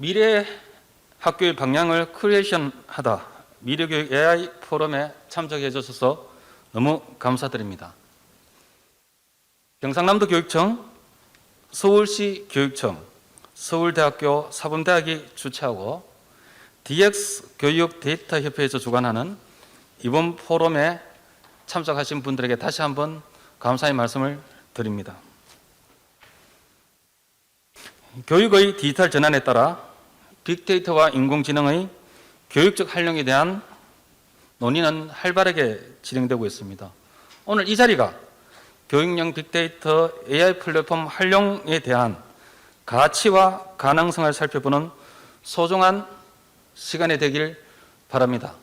미래 학교의 방향을 크리에이션하다 미래교육 AI 포럼에 참석해 주셔서 너무 감사드립니다. 경상남도 교육청, 서울시 교육청, 서울대학교 사범대학이 주최하고 DX 교육 데이터 협회에서 주관하는 이번 포럼에 참석하신 분들에게 다시 한번 감사의 말씀을 드립니다. 교육의 디지털 전환에 따라 빅데이터와 인공지능의 교육적 활용에 대한 논의는 활발하게 진행되고 있습니다. 오늘 이 자리가 교육용 빅데이터 AI 플랫폼 활용에 대한 가치와 가능성을 살펴보는 소중한 시간이 되길 바랍니다.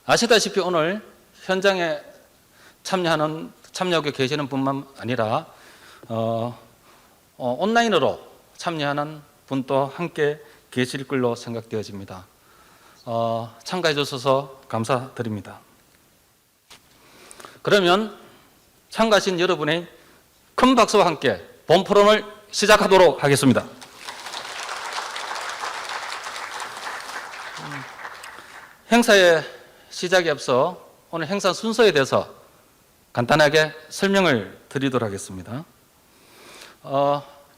아시다시피 오늘 현장에 참여하고 계시는 분만 아니라 온라인으로 참여하는 분도 함께 계실 걸로 생각되어집니다. 참가해 주셔서 감사드립니다. 그러면 참가하신 여러분의 큰 박수와 함께 본 포럼을 시작하도록 하겠습니다. 행사의 시작에 앞서 오늘 행사 순서에 대해서 간단하게 설명을 드리도록 하겠습니다.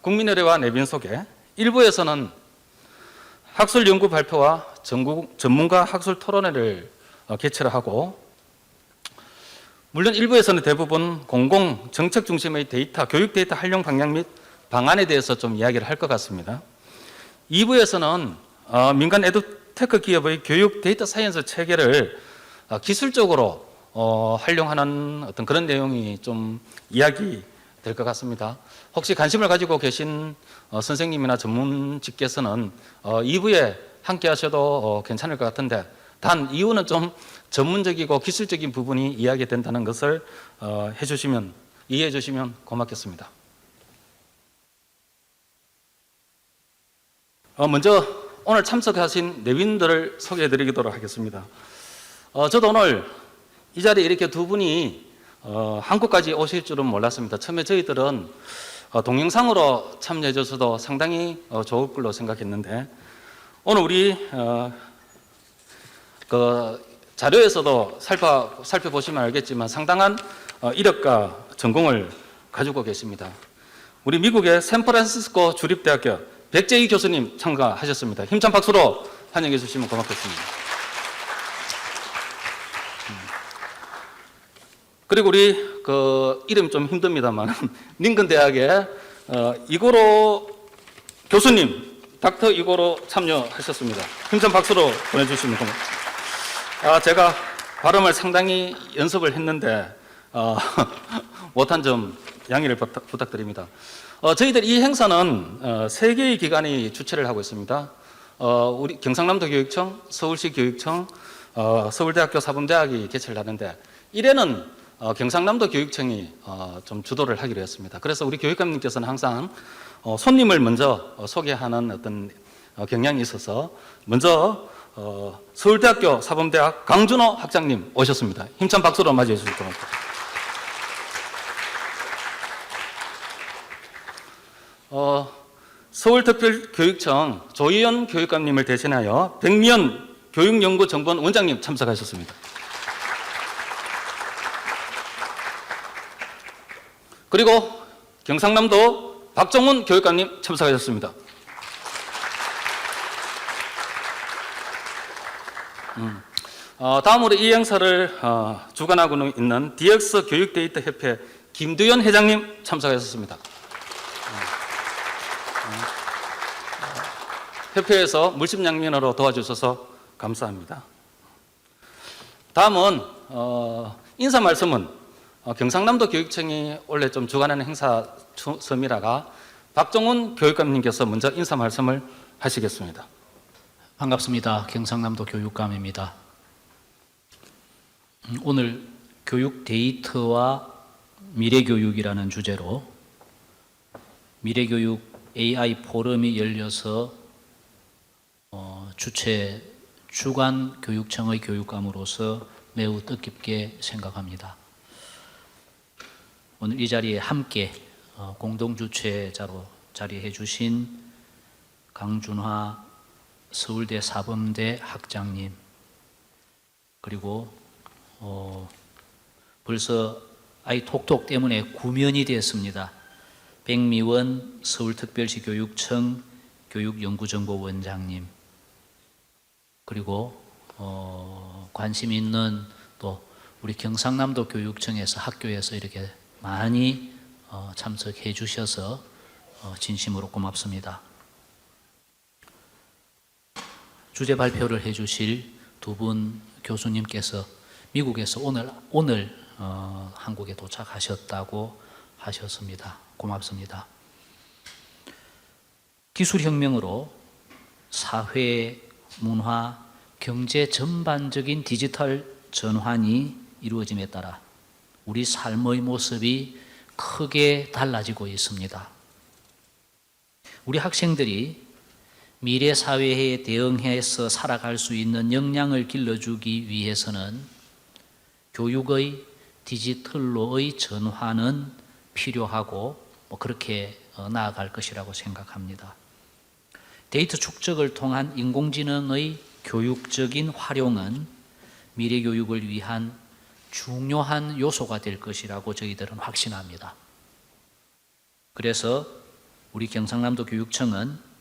국민의례와 내빈 소개, 1부에서는 학술 연구 발표와 전문가 학술 토론회를 개최를 하고, 물론 1부에서는 대부분 공공 정책 중심의 데이터, 교육 데이터 활용 방향 및 방안에 대해서 좀 이야기를 할 것 같습니다. 2부에서는 민간 에듀테크 기업의 교육 데이터 사이언스 체계를 기술적으로 활용하는 어떤 그런 내용이 좀 이야기 될 것 같습니다. 혹시 관심을 가지고 계신 선생님이나 전문직께서는 2부에 함께 하셔도 괜찮을 것 같은데, 단 이유는 좀 전문적이고 기술적인 부분이 이야기된다는 것을 이해해 주시면 고맙겠습니다. 먼저 오늘 참석하신 내빈들을 소개해 드리도록 하겠습니다. 저도 오늘 이 자리에 이렇게 두 분이 한국까지 오실 줄은 몰랐습니다. 처음에 저희들은 동영상으로 참여해 주셔도 상당히 좋을 걸로 생각했는데, 오늘 우리 그 자료에서도 살펴보시면 알겠지만 상당한 이력과 전공을 가지고 계십니다. 우리 미국의 샌프란시스코 주립대학교 백재희 교수님 참가하셨습니다. 힘찬 박수로 환영해 주시면 고맙겠습니다. 그리고 우리 이름 좀 힘듭니다만 링컨 대학의 이고로 교수님, 닥터 이고로 참여하셨습니다. 힘찬 박수로 보내주시면 고맙습니다. 제가 발음을 상당히 연습을 했는데 못한 점 양해를 부탁드립니다. 저희들 이 행사는 3개의 기관이 주최를 하고 있습니다. 우리 경상남도 교육청, 서울시 교육청, 서울대학교 사범대학이 개최를 하는데, 1회는 경상남도 교육청이 좀 주도를 하기로 했습니다. 그래서 우리 교육감님께서는 항상 손님을 먼저 소개하는 어떤 경향이 있어서 먼저 서울대학교 사범대학 강준호 학장님 오셨습니다. 힘찬 박수로 맞이해 주실 겁니다. 서울특별교육청 조희연 교육감님을 대신하여 백미연 교육연구정보원 원장님 참석하셨습니다. 그리고 경상남도 박정훈 교육감님 참석하셨습니다. 다음으로 이 행사를 주관하고 있는 DX 교육데이터 협회 김두현 회장님 참석하셨습니다. 협회에서 물심양면으로 도와주셔서 감사합니다. 다음은 인사 말씀은 경상남도 교육청이 원래 좀 주관하는 행사 섬이라가 박정훈 교육감님께서 먼저 인사 말씀을 하시겠습니다. 반갑습니다. 경상남도 교육감입니다. 오늘 교육 데이터와 미래교육이라는 주제로 미래교육 AI 포럼이 열려서 주관 교육청의 교육감으로서 매우 뜻깊게 생각합니다. 오늘 이 자리에 함께 공동주최자로 자리해 주신 강준화 서울대 사범대 학장님, 그리고 벌써 아이 톡톡 때문에 구면이 되었습니다. 백미원 서울특별시 교육청 교육연구정보원장님, 그리고 관심 있는 또 우리 경상남도 교육청에서 학교에서 이렇게 많이 참석해 주셔서 진심으로 고맙습니다. 주제 발표를 해 주실 두 분 교수님께서 미국에서 오늘 한국에 도착하셨다고 하셨습니다. 고맙습니다. 기술혁명으로 사회, 문화, 경제 전반적인 디지털 전환이 이루어짐에 따라 우리 삶의 모습이 크게 달라지고 있습니다. 우리 학생들이 미래 사회에 대응해서 살아갈 수 있는 역량을 길러주기 위해서는 교육의 디지털로의 전환은 필요하고 그렇게 나아갈 것이라고 생각합니다. 데이터 축적을 통한 인공지능의 교육적인 활용은 미래 교육을 위한 중요한 요소가 될 것이라고 저희들은 확신합니다. 그래서 우리 경상남도 교육청은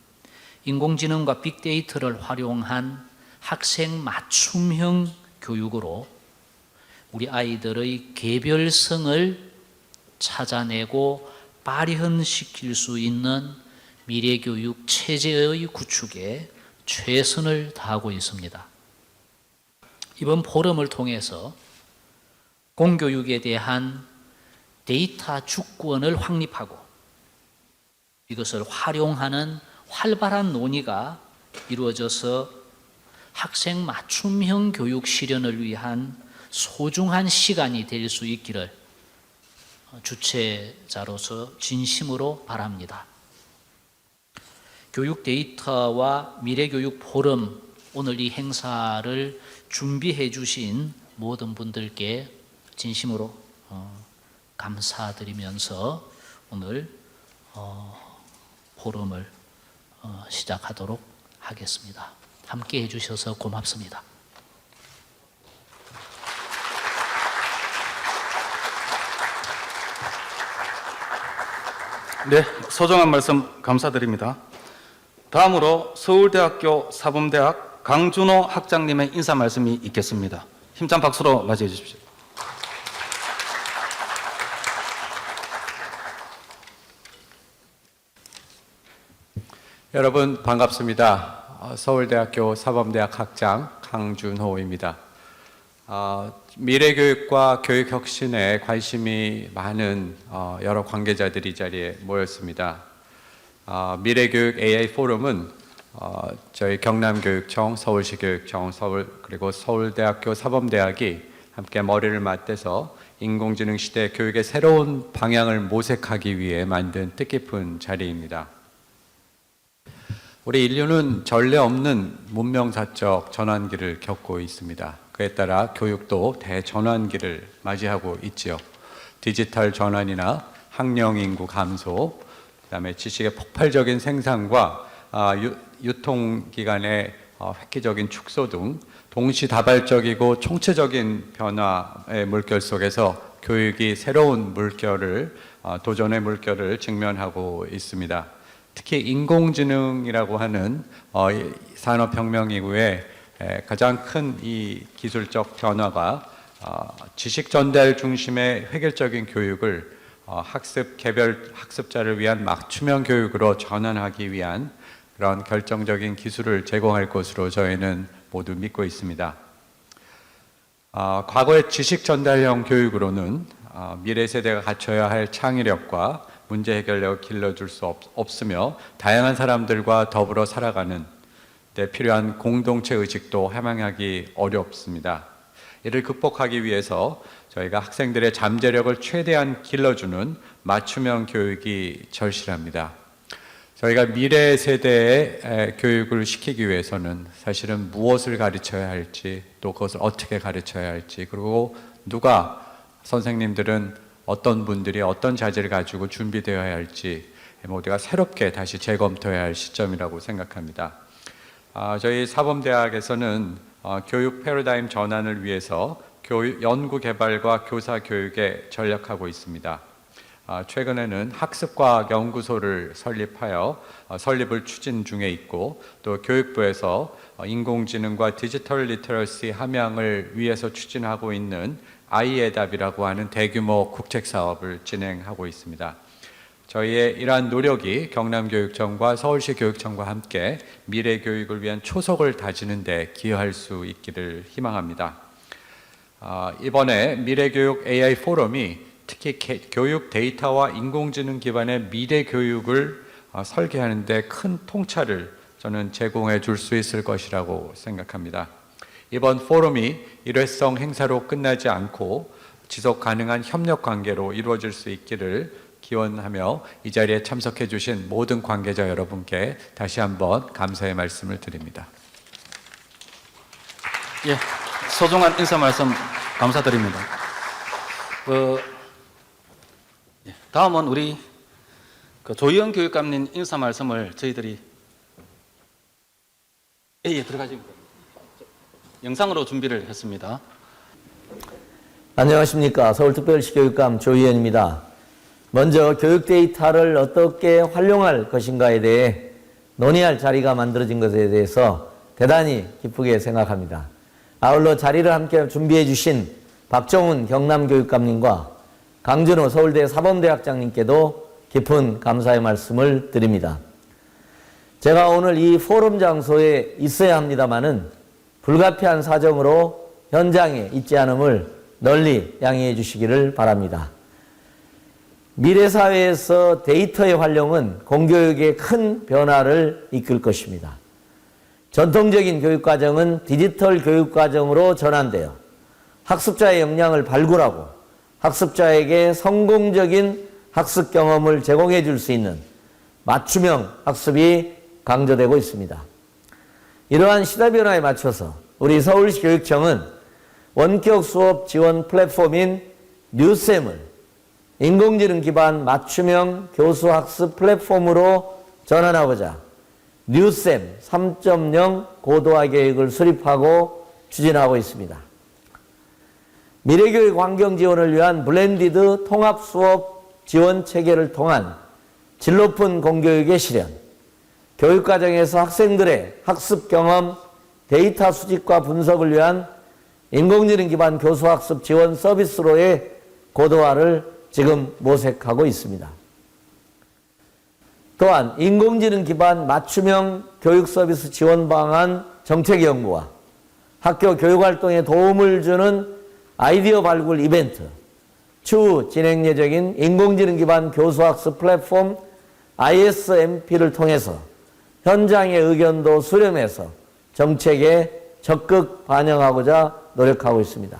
인공지능과 빅데이터를 활용한 학생 맞춤형 교육으로 우리 아이들의 개별성을 찾아내고 발현시킬 수 있는 미래교육 체제의 구축에 최선을 다하고 있습니다. 이번 포럼을 통해서 공교육에 대한 데이터 주권을 확립하고 이것을 활용하는 활발한 논의가 이루어져서 학생 맞춤형 교육 실현을 위한 소중한 시간이 될 수 있기를 주최자로서 진심으로 바랍니다. 교육 데이터와 미래교육 포럼, 오늘 이 행사를 준비해 주신 모든 분들께 진심으로 감사드리면서 오늘 포럼을 시작하도록 하겠습니다. 함께 해주셔서 고맙습니다. 네, 소중한 말씀 감사드립니다. 다음으로 서울대학교 사범대학 강준호 학장님의 인사 말씀이 있겠습니다. 힘찬 박수로 맞이해 주십시오. 여러분 반갑습니다. 서울대학교 사범대학 학장 강준호입니다. 미래교육과 교육혁신에 관심이 많은 여러 관계자들이 이 자리에 모였습니다. 미래교육 AI 포럼은 저희 경남교육청, 서울시교육청, 그리고 서울대학교 사범대학이 함께 머리를 맞대서 인공지능 시대 교육의 새로운 방향을 모색하기 위해 만든 뜻깊은 자리입니다. 우리 인류는 전례 없는 문명사적 전환기를 겪고 있습니다. 그에 따라 교육도 대전환기를 맞이하고 있지요. 디지털 전환이나 학령 인구 감소, 그다음에 지식의 폭발적인 생산과 유통기간의 획기적인 축소 등 동시다발적이고 총체적인 변화의 물결 속에서 교육이 새로운 도전의 물결을 직면하고 있습니다. 특히 인공지능이라고 하는 산업혁명 이후에 가장 큰 이 기술적 변화가 지식 전달 중심의 획일적인 교육을 개별 학습자를 위한 맞춤형 교육으로 전환하기 위한 그런 결정적인 기술을 제공할 것으로 저희는 모두 믿고 있습니다. 과거의 지식 전달형 교육으로는 미래 세대가 갖춰야 할 창의력과 문제 해결력을 길러줄 수 없으며 다양한 사람들과 더불어 살아가는 데 필요한 공동체 의식도 함양하기 어렵습니다. 이를 극복하기 위해서 저희가 학생들의 잠재력을 최대한 길러주는 맞춤형 교육이 절실합니다. 저희가 미래 세대의 교육을 시키기 위해서는 사실은 무엇을 가르쳐야 할지, 또 그것을 어떻게 가르쳐야 할지, 그리고 선생님들은 어떤 분들이 어떤 자질을 가지고 준비되어야 할지 모두가 새롭게 다시 재검토해야 할 시점이라고 생각합니다. 저희 사범대학에서는 교육 패러다임 전환을 위해서 연구 개발과 교사 교육에 전력하고 있습니다. 최근에는 학습과학 연구소를 설립하여 설립을 추진 중에 있고, 또 교육부에서 인공지능과 디지털 리터러시 함양을 위해서 추진하고 있는 아이의 답이라고 하는 대규모 국책 사업을 진행하고 있습니다. 저희의 이러한 노력이 경남교육청과 서울시 교육청과 함께 미래 교육을 위한 초석을 다지는 데 기여할 수 있기를 희망합니다. 이번에 미래교육 AI 포럼이 특히 교육 데이터와 인공지능 기반의 미래 교육을 설계하는 데 큰 통찰을 저는 제공해 줄 수 있을 것이라고 생각합니다. 이번 포럼이 일회성 행사로 끝나지 않고 지속 가능한 협력 관계로 이루어질 수 있기를 기원하며 이 자리에 참석해 주신 모든 관계자 여러분께 다시 한번 감사의 말씀을 드립니다. 예, 소중한 인사 말씀 감사드립니다. 다음은 우리 조희영 교육감님 인사 말씀을 저희들이 들어가지 영상으로 준비를 했습니다. 안녕하십니까. 서울특별시 교육감 조희연입니다. 먼저 교육 데이터를 어떻게 활용할 것인가에 대해 논의할 자리가 만들어진 것에 대해서 대단히 기쁘게 생각합니다. 아울러 자리를 함께 준비해 주신 박정훈 경남교육감님과 강준호 서울대 사범대학장님께도 깊은 감사의 말씀을 드립니다. 제가 오늘 이 포럼 장소에 있어야 합니다마는 불가피한 사정으로 현장에 있지 않음을 널리 양해해 주시기를 바랍니다. 미래사회에서 데이터의 활용은 공교육에 큰 변화를 이끌 것입니다. 전통적인 교육과정은 디지털 교육과정으로 전환되어 학습자의 역량을 발굴하고 학습자에게 성공적인 학습 경험을 제공해 줄 수 있는 맞춤형 학습이 강조되고 있습니다. 이러한 시대 변화에 맞춰서 우리 서울시 교육청은 원격 수업 지원 플랫폼인 뉴쌤을 인공지능 기반 맞춤형 교수 학습 플랫폼으로 전환하고자 뉴쌤 3.0 고도화 계획을 수립하고 추진하고 있습니다. 미래교육 환경 지원을 위한 블렌디드 통합 수업 지원 체계를 통한 질 높은 공교육의 실현, 교육과정에서 학생들의 학습 경험, 데이터 수집과 분석을 위한 인공지능 기반 교수학습 지원 서비스로의 고도화를 지금 모색하고 있습니다. 또한 인공지능 기반 맞춤형 교육 서비스 지원 방안 정책 연구와 학교 교육활동에 도움을 주는 아이디어 발굴 이벤트, 추후 진행 예정인 인공지능 기반 교수학습 플랫폼 ISMP를 통해서 현장의 의견도 수렴해서 정책에 적극 반영하고자 노력하고 있습니다.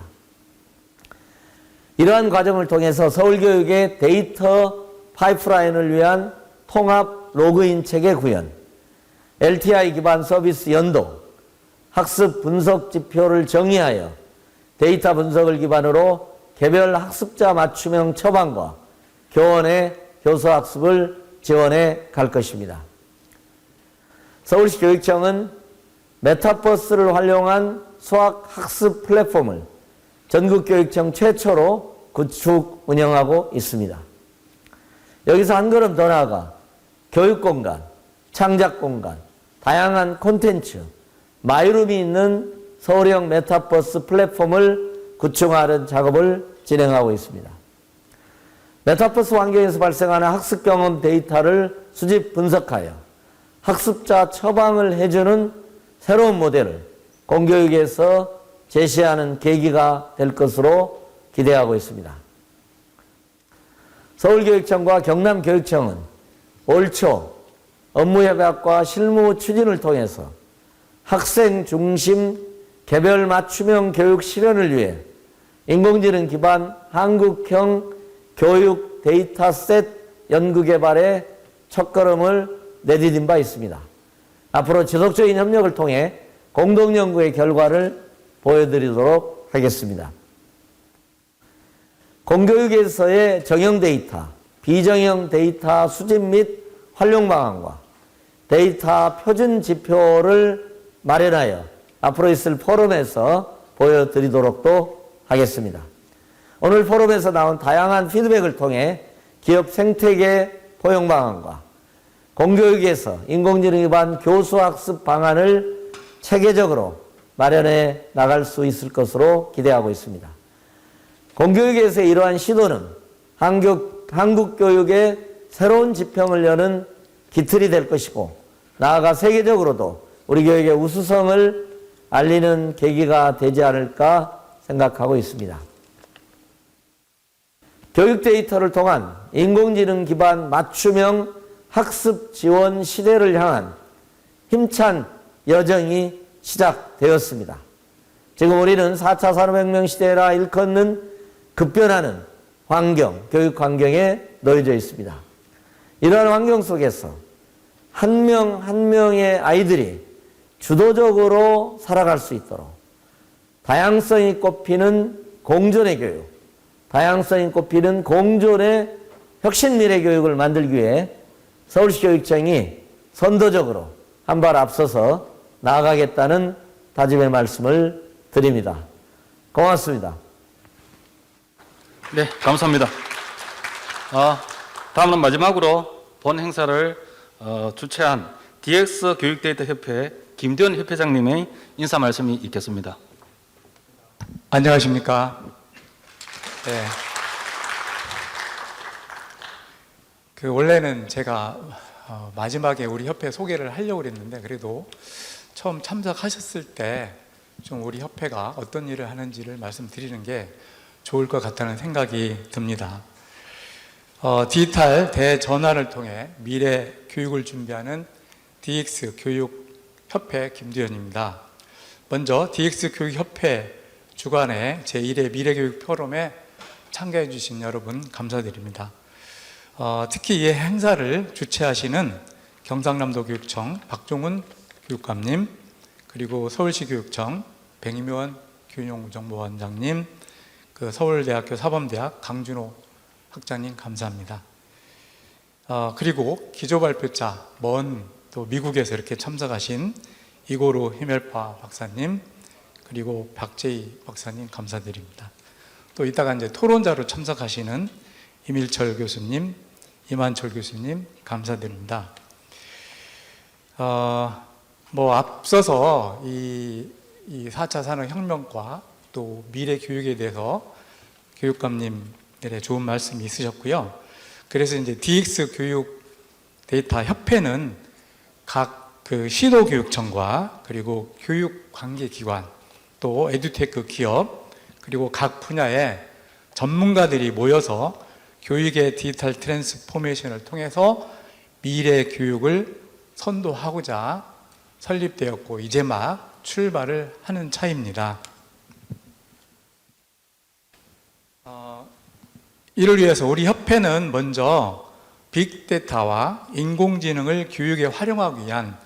이러한 과정을 통해서 서울교육의 데이터 파이프라인을 위한 통합 로그인 체계 구현, LTI 기반 서비스 연동, 학습 분석 지표를 정의하여 데이터 분석을 기반으로 개별 학습자 맞춤형 처방과 교원의 교수학습을 지원해 갈 것입니다. 서울시 교육청은 메타버스를 활용한 수학학습 플랫폼을 전국교육청 최초로 구축 운영하고 있습니다. 여기서 한 걸음 더 나아가 교육공간, 창작공간, 다양한 콘텐츠, 마이룸이 있는 서울형 메타버스 플랫폼을 구축하는 작업을 진행하고 있습니다. 메타버스 환경에서 발생하는 학습 경험 데이터를 수집 분석하여 학습자 처방을 해주는 새로운 모델을 공교육에서 제시하는 계기가 될 것으로 기대하고 있습니다. 서울교육청과 경남교육청은 올 초 업무협약과 실무 추진을 통해서 학생 중심 개별 맞춤형 교육 실현을 위해 인공지능 기반 한국형 교육 데이터셋 연구개발에 첫걸음을 내디딘 바 있습니다. 앞으로 지속적인 협력을 통해 공동연구의 결과를 보여드리도록 하겠습니다. 공교육에서의 정형 데이터, 비정형 데이터 수집 및 활용 방안과 데이터 표준 지표를 마련하여 앞으로 있을 포럼에서 보여드리도록도 하겠습니다. 오늘 포럼에서 나온 다양한 피드백을 통해 기업 생태계 포용 방안과 공교육에서 인공지능 기반 교수학습 방안을 체계적으로 마련해 나갈 수 있을 것으로 기대하고 있습니다. 공교육에서의 이러한 시도는 한국 교육의 새로운 지평을 여는 기틀이 될 것이고 나아가 세계적으로도 우리 교육의 우수성을 알리는 계기가 되지 않을까 생각하고 있습니다. 교육 데이터를 통한 인공지능 기반 맞춤형 학습 지원 시대를 향한 힘찬 여정이 시작되었습니다. 지금 우리는 4차 산업혁명 시대라 일컫는 급변하는 환경, 교육 환경에 놓여져 있습니다. 이러한 환경 속에서 한 명 한 명의 아이들이 주도적으로 살아갈 수 있도록 다양성이 꼽히는 공존의 교육, 다양성이 꼽히는 공존의 혁신 미래 교육을 만들기 위해 서울시 교육청이 선도적으로 한 발 앞서서 나아가겠다는 다짐의 말씀을 드립니다. 고맙습니다. 네, 감사합니다. 다음은 마지막으로 본 행사를 주최한 DX 교육데이터 협회 김대원 협회장님의 인사 말씀이 있겠습니다. 안녕하십니까. 네. 원래는 제가 마지막에 우리 협회 소개를 하려고 그랬는데 그래도 처음 참석하셨을 때 좀 우리 협회가 어떤 일을 하는지를 말씀드리는 게 좋을 것 같다는 생각이 듭니다. 디지털 대전환을 통해 미래 교육을 준비하는 DX 교육협회 김두현입니다. 먼저 DX 교육협회 주관의 제1회 미래교육 포럼에 참가해 주신 여러분 감사드립니다. 특히 이 행사를 주최하시는 경상남도 교육청 박종훈 교육감님, 그리고 서울시 교육청 백임요원 교육정보원장님, 서울대학교 사범대학 강준호 학장님 감사합니다. 그리고 기조발표자 먼 또 미국에서 이렇게 참석하신 이고루 히멜파 박사님, 그리고 박재희 박사님 감사드립니다. 또 이따가 이제 토론자로 참석하시는 임일철 교수님, 이만철 교수님 감사드립니다. 앞서서 이 4차 산업혁명과 또 미래 교육에 대해서 교육감님들의 좋은 말씀이 있으셨고요. 그래서 이제 DX 교육 데이터 협회는 각 시도교육청과 그리고 교육관계기관 또 에듀테크 기업 그리고 각 분야의 전문가들이 모여서 교육의 디지털 트랜스포메이션을 통해서 미래 교육을 선도하고자 설립되었고 이제 막 출발을 하는 차입니다. 이를 위해서 우리 협회는 먼저 빅데이터와 인공지능을 교육에 활용하기 위한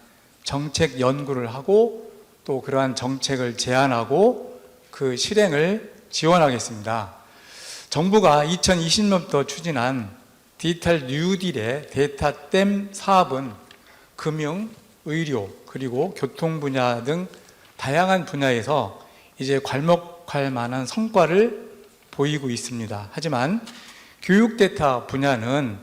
정책 연구를 하고 또 그러한 정책을 제안하고 그 실행을 지원하겠습니다. 정부가 2020년부터 추진한 디지털 뉴딜의 데이터댐 사업은 금융, 의료, 그리고 교통 분야 등 다양한 분야에서 이제 괄목할 만한 성과를 보이고 있습니다. 하지만 교육 데이터 분야는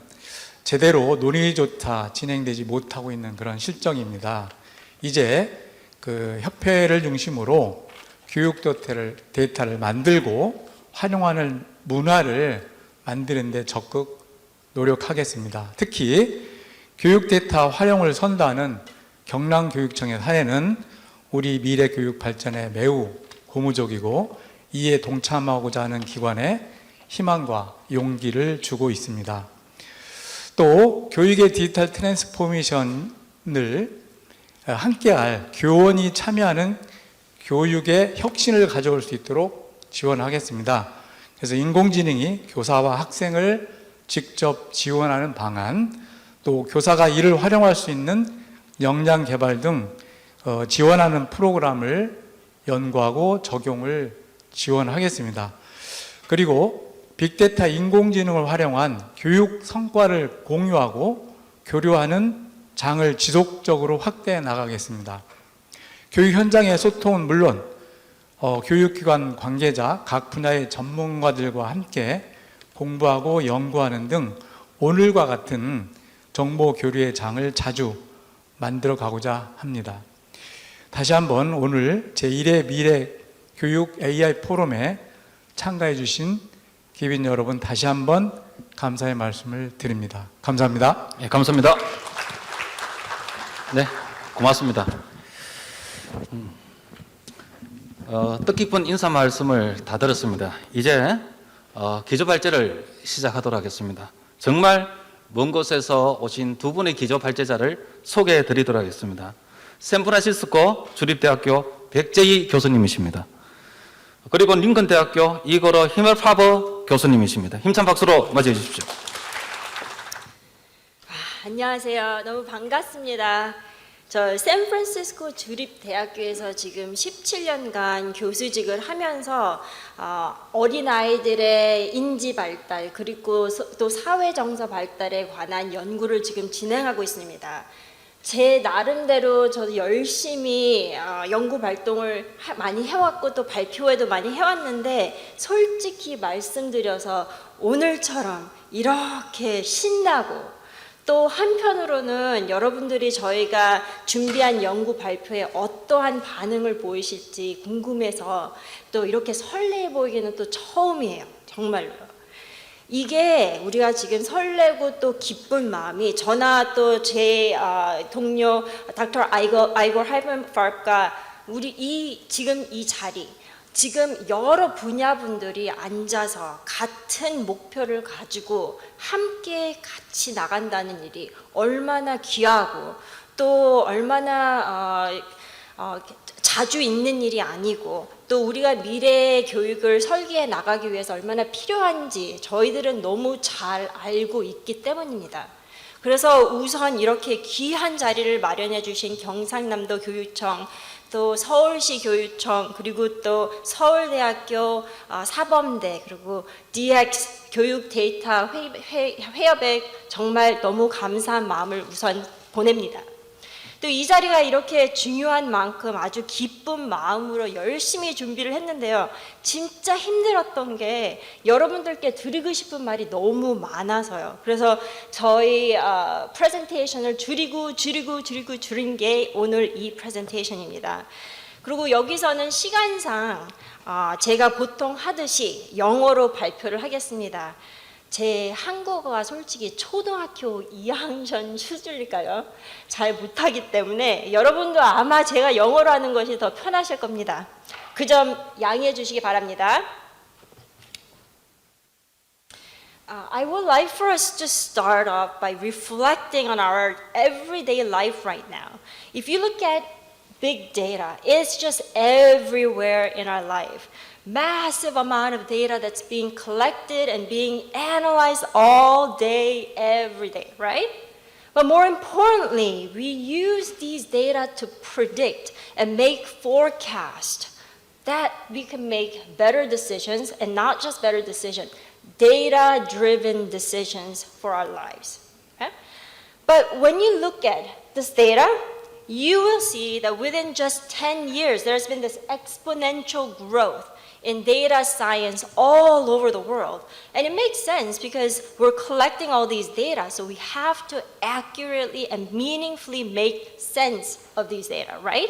제대로 논의조차 진행되지 못하고 있는 그런 실정입니다. 이제 협회를 중심으로 교육 데이터를 만들고 활용하는 문화를 만드는 데 적극 노력하겠습니다. 특히 교육 데이터 활용을 선도하는 경남교육청의 사례는 우리 미래 교육 발전에 매우 고무적이고 이에 동참하고자 하는 기관에 희망과 용기를 주고 있습니다. 또 교육의 디지털 트랜스포메이션을 함께할 교원이 참여하는 교육의 혁신을 가져올 수 있도록 지원하겠습니다. 그래서 인공지능이 교사와 학생을 직접 지원하는 방안, 또 교사가 이를 활용할 수 있는 역량 개발 등 지원하는 프로그램을 연구하고 적용을 지원하겠습니다. 그리고 빅데이터 인공지능을 활용한 교육 성과를 공유하고 교류하는 장을 지속적으로 확대해 나가겠습니다. 교육 현장의 소통은 물론 교육기관 관계자, 각 분야의 전문가들과 함께 공부하고 연구하는 등 오늘과 같은 정보 교류의 장을 자주 만들어 가고자 합니다. 다시 한번 오늘 제1회 미래 교육 AI 포럼에 참가해 주신 기빈 여러분 다시 한번 감사의 말씀을 드립니다. 감사합니다. 네, 감사합니다. 네, 고맙습니다. 뜻깊은 인사 말씀을 다 들었습니다. 이제 기조 발제를 시작하도록 하겠습니다. 정말 먼 곳에서 오신 두 분의 기조 발제자를 소개해 드리도록 하겠습니다. 샌프란시스코 주립대학교 백재희 교수님이십니다. 그리고 링컨대학교 이거로 히멜파버 교수님이십니다. 힘찬 박수로 맞이해 주십시오. 안녕하세요. 너무 반갑습니다. 저 샌프란시스코 주립대학교에서 지금 17년간 교수직을 하면서 어린아이들의 인지 발달 그리고 또 사회 정서 발달에 관한 연구를 지금 진행하고 있습니다. 제 나름대로 저도 열심히 연구 활동을 많이 해왔고 또 발표회도 많이 해왔는데 솔직히 말씀드려서 오늘처럼 이렇게 신나고 또 한편으로는 여러분들이 저희가 준비한 연구 발표에 어떠한 반응을 보이실지 궁금해서 또 이렇게 설레 보이기는 또 처음이에요. 정말로요. 이게 우리가 지금 설레고 또 기쁜 마음이 저나 또 제 동료 닥터 아이골 하이먼파르가 우리 지금 이 자리 지금 여러 분야분들이 앉아서 같은 목표를 가지고 함께 같이 나간다는 일이 얼마나 귀하고 또 얼마나 자주 있는 일이 아니고 또 우리가 미래 교육을 설계해 나가기 위해서 얼마나 필요한지 저희들은 너무 잘 알고 있기 때문입니다. 그래서 우선 이렇게 귀한 자리를 마련해 주신 경상남도 교육청 또 서울시 교육청 그리고 또 서울대학교 사범대 그리고 DX 교육 데이터 회협에 정말 너무 감사한 마음을 우선 보냅니다. 또 이 자리가 이렇게 중요한 만큼 아주 기쁜 마음으로 열심히 준비를 했는데요. 진짜 힘들었던 게 여러분들께 드리고 싶은 말이 너무 많아서요. 그래서 저희 프레젠테이션을 줄인 게 오늘 이 프레젠테이션입니다. 그리고 여기서는 시간상 제가 보통 하듯이 영어로 발표를 하겠습니다. 제 한국어가 솔직히 초등학교 2학년 수준일까요? 잘 못하기 때문에 여러분도 아마 제가 영어로 하는 것이 더 편하실 겁니다. 그 점 양해해 주시기 바랍니다. I would like for us to start off by reflecting on our everyday life right now. If you look at big data, it's just everywhere in our life. Massive amount of data that's being collected and being analyzed all day, every day, right? But more importantly, we use these data to predict and make forecasts that we can make better decisions, and not just better decisions, data-driven decisions for our lives. Okay? But when you look at this data, you will see that within just 10 years, there's been this exponential growth in data science all over the world. And it makes sense because we're collecting all these data, so we have to accurately and meaningfully make sense of these data, right?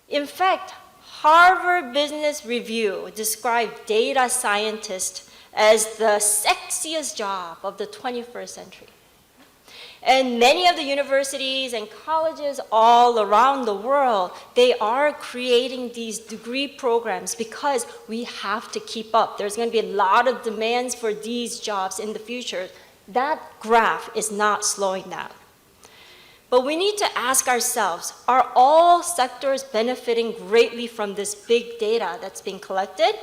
In fact, Harvard Business Review described data scientist as the sexiest job of the 21st century. And many of the universities and colleges all around the world, they are creating these degree programs because we have to keep up. There's going to be a lot of demands for these jobs in the future. That graph is not slowing down. But we need to ask ourselves, are all sectors benefiting greatly from this big data that's being collected?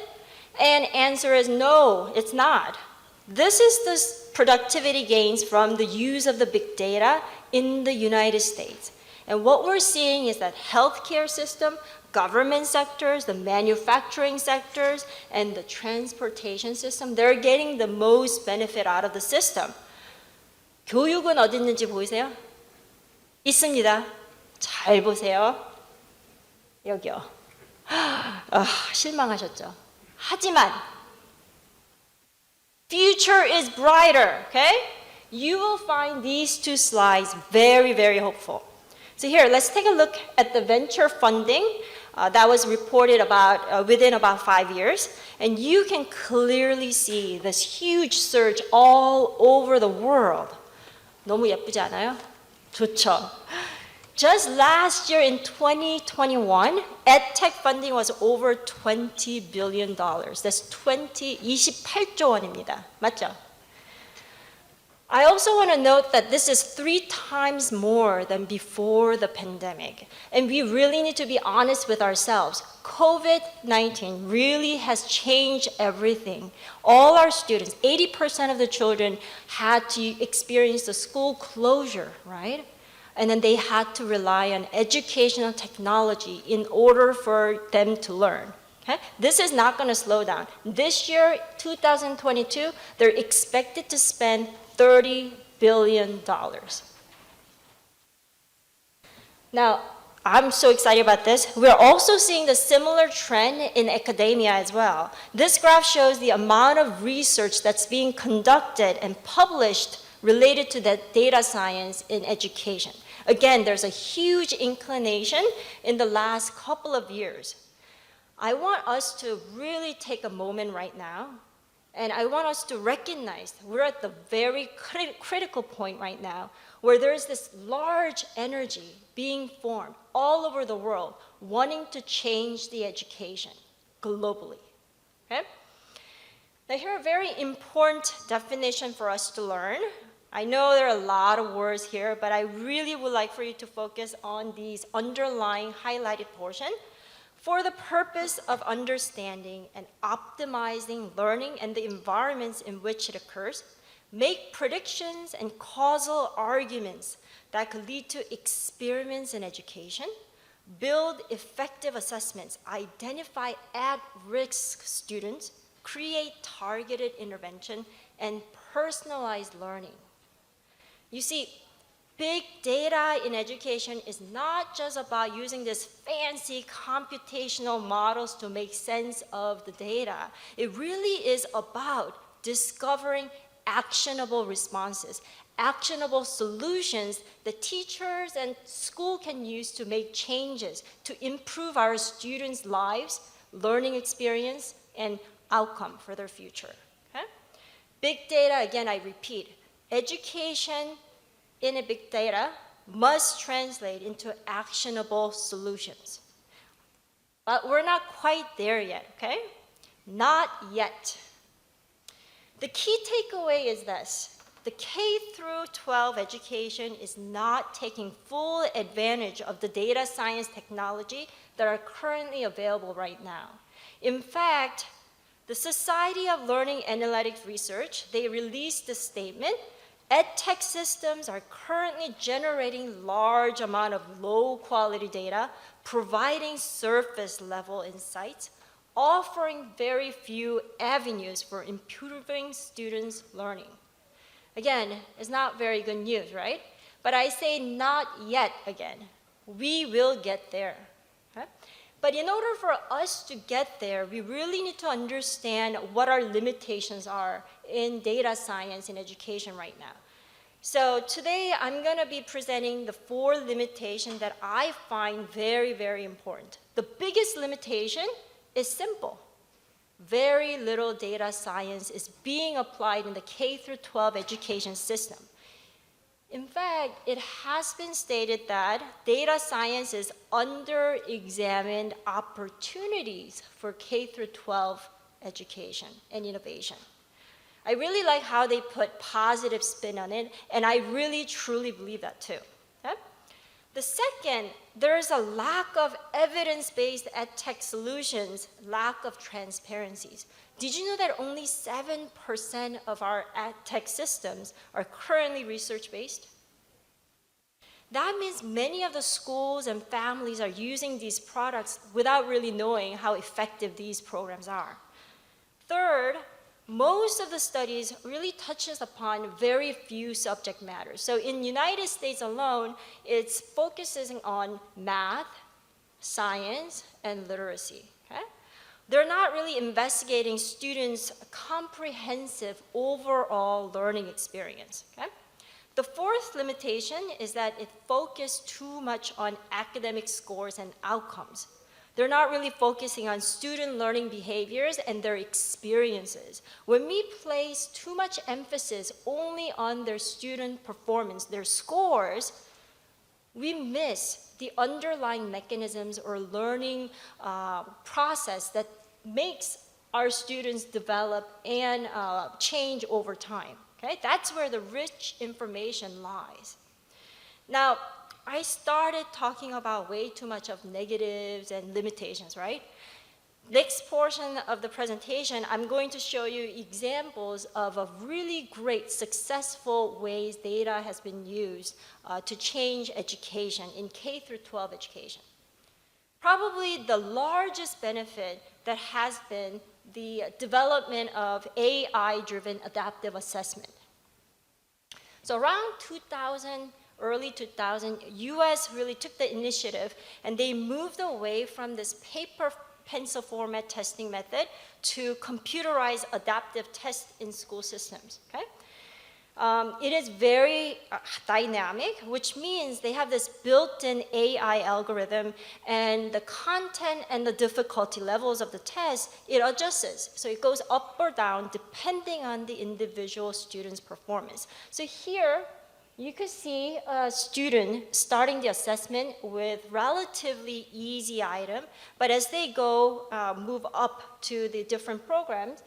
And answer is no, it's not. This is the productivity gains from the use of the big data in the United States. And what we're seeing is that healthcare system, government sectors, the manufacturing sectors, and the transportation system, they're getting the most benefit out of the system. 교육은 어디 있는지 보이세요? 있습니다. 잘 보세요. 여기요. 실망하셨죠? 하지만 future is brighter, okay? You will find these two slides very, very hopeful. So here, let's take a look at the venture funding that was reported about within about 5 years. And you can clearly see this huge surge all over the world. 너무 예쁘지 않아요? 좋죠. Just last year in 2021, edtech funding was over $20 billion. That's 28조 원입니다. 맞죠? I also want to note that this is 3 times more than before the pandemic. And we really need to be honest with ourselves. COVID-19 really has changed everything. All our students, 80% of the children had to experience the school closure, right? And then they had to rely on educational technology in order for them to learn. Okay? This is not going to slow down. This year, 2022, they're expected to spend $30 billion. Now, I'm so excited about this. We're also seeing the similar trend in academia as well. This graph shows the amount of research that's being conducted and published related to the data science in education. Again, there's a huge inclination in the last couple of years. I want us to really take a moment right now, and I want us to recognize we're at the very critical point right now where there's this large energy being formed all over the world wanting to change the education globally. Okay? Now here are a very important definition for us to learn. I know there are a lot of words here, but I really would like for you to focus on these underlying highlighted portion for the purpose of understanding and optimizing learning and the environments in which it occurs, make predictions and causal arguments that could lead to experiments in education, build effective assessments, identify at-risk students, create targeted intervention, and personalized learning. You see, big data in education is not just about using these fancy computational models to make sense of the data. It really is about discovering actionable responses, actionable solutions that teachers and school can use to make changes, to improve our students' lives, learning experience, and outcome for their future. Okay? Big data, again, I repeat, education in a big data must translate into actionable solutions. But we're not quite there yet, okay? Not yet. The key takeaway is this. The K through 12 education is not taking full advantage of the data science technology that are currently available right now. In fact, the Society of Learning Analytics Research, they released a statement. EdTech systems are currently generating large amount of low-quality data, providing surface-level insights, offering very few avenues for improving students' learning. Again, it's not very good news, right? But I say not yet again. We will get there. Okay? But in order for us to get there, we really need to understand what our limitations are in data science in education right now. So today I'm going to be presenting the 4 limitations that I find very, very important. The biggest limitation is simple. Very little data science is being applied in the K through 12 education system. In fact, it has been stated that data science is under-examined opportunities for K through 12 education and innovation. I really like how they put positive spin on it, and I really truly believe that too. Okay? The second, there is a lack of evidence-based edtech solutions, lack of transparencies. Did you know that only 7% of our edtech systems are currently research-based? That means many of the schools and families are using these products without really knowing how effective these programs are. Third, most of the studies really touches upon very few subject matters. So in United States alone, it's focusing on math, science, and literacy. Okay? They're not really investigating students' comprehensive overall learning experience. Okay? The fourth limitation is that it focused too much on academic scores and outcomes. They're not really focusing on student learning behaviors and their experiences. When we place too much emphasis only on their student performance, their scores, we miss the underlying mechanisms or learning process that makes our students develop and change over time. Okay? That's where the rich information lies. Now, I started talking about way too much of negatives and limitations, right? Next portion of the presentation, I'm going to show you examples of a really great successful ways data has been used to change education in K through 12 education. Probably the largest benefit that has been the development of AI-driven adaptive assessment. So around 2000, early 2000, US really took the initiative and they moved away from this paper pencil format testing method to computerized adaptive tests in school systems, okay? It is very dynamic, which means they have this built-in AI algorithm and the content and the difficulty levels of the test, it adjusts. So it goes up or down depending on the individual student's performance. So here, you could see a student starting the assessment with relatively easy item, but as they go, move up to the different programs,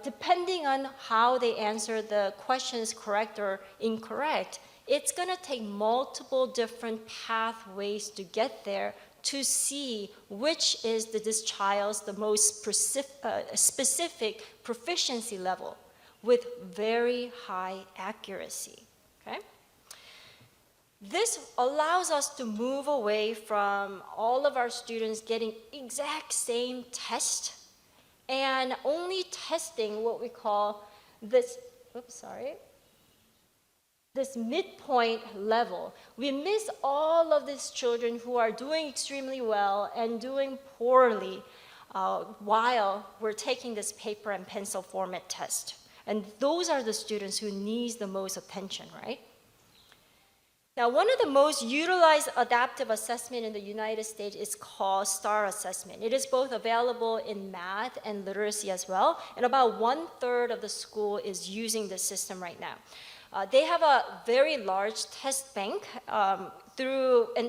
depending on how they answer the questions correct or incorrect, it's gonna take multiple different pathways to get there to see which is this child's the most specific proficiency level with very high accuracy, okay? This allows us to move away from all of our students getting exact same test and only testing what we call this, this midpoint level. We miss all of these children who are doing extremely well and doing poorly while we're taking this paper and pencil format test. And those are the students who need the most attention, right? Now, one of the most utilized adaptive assessment in the United States is called STAR assessment. It is both available in math and literacy as well, and about 1/3 of the school is using this system right now. They have a very large test bank and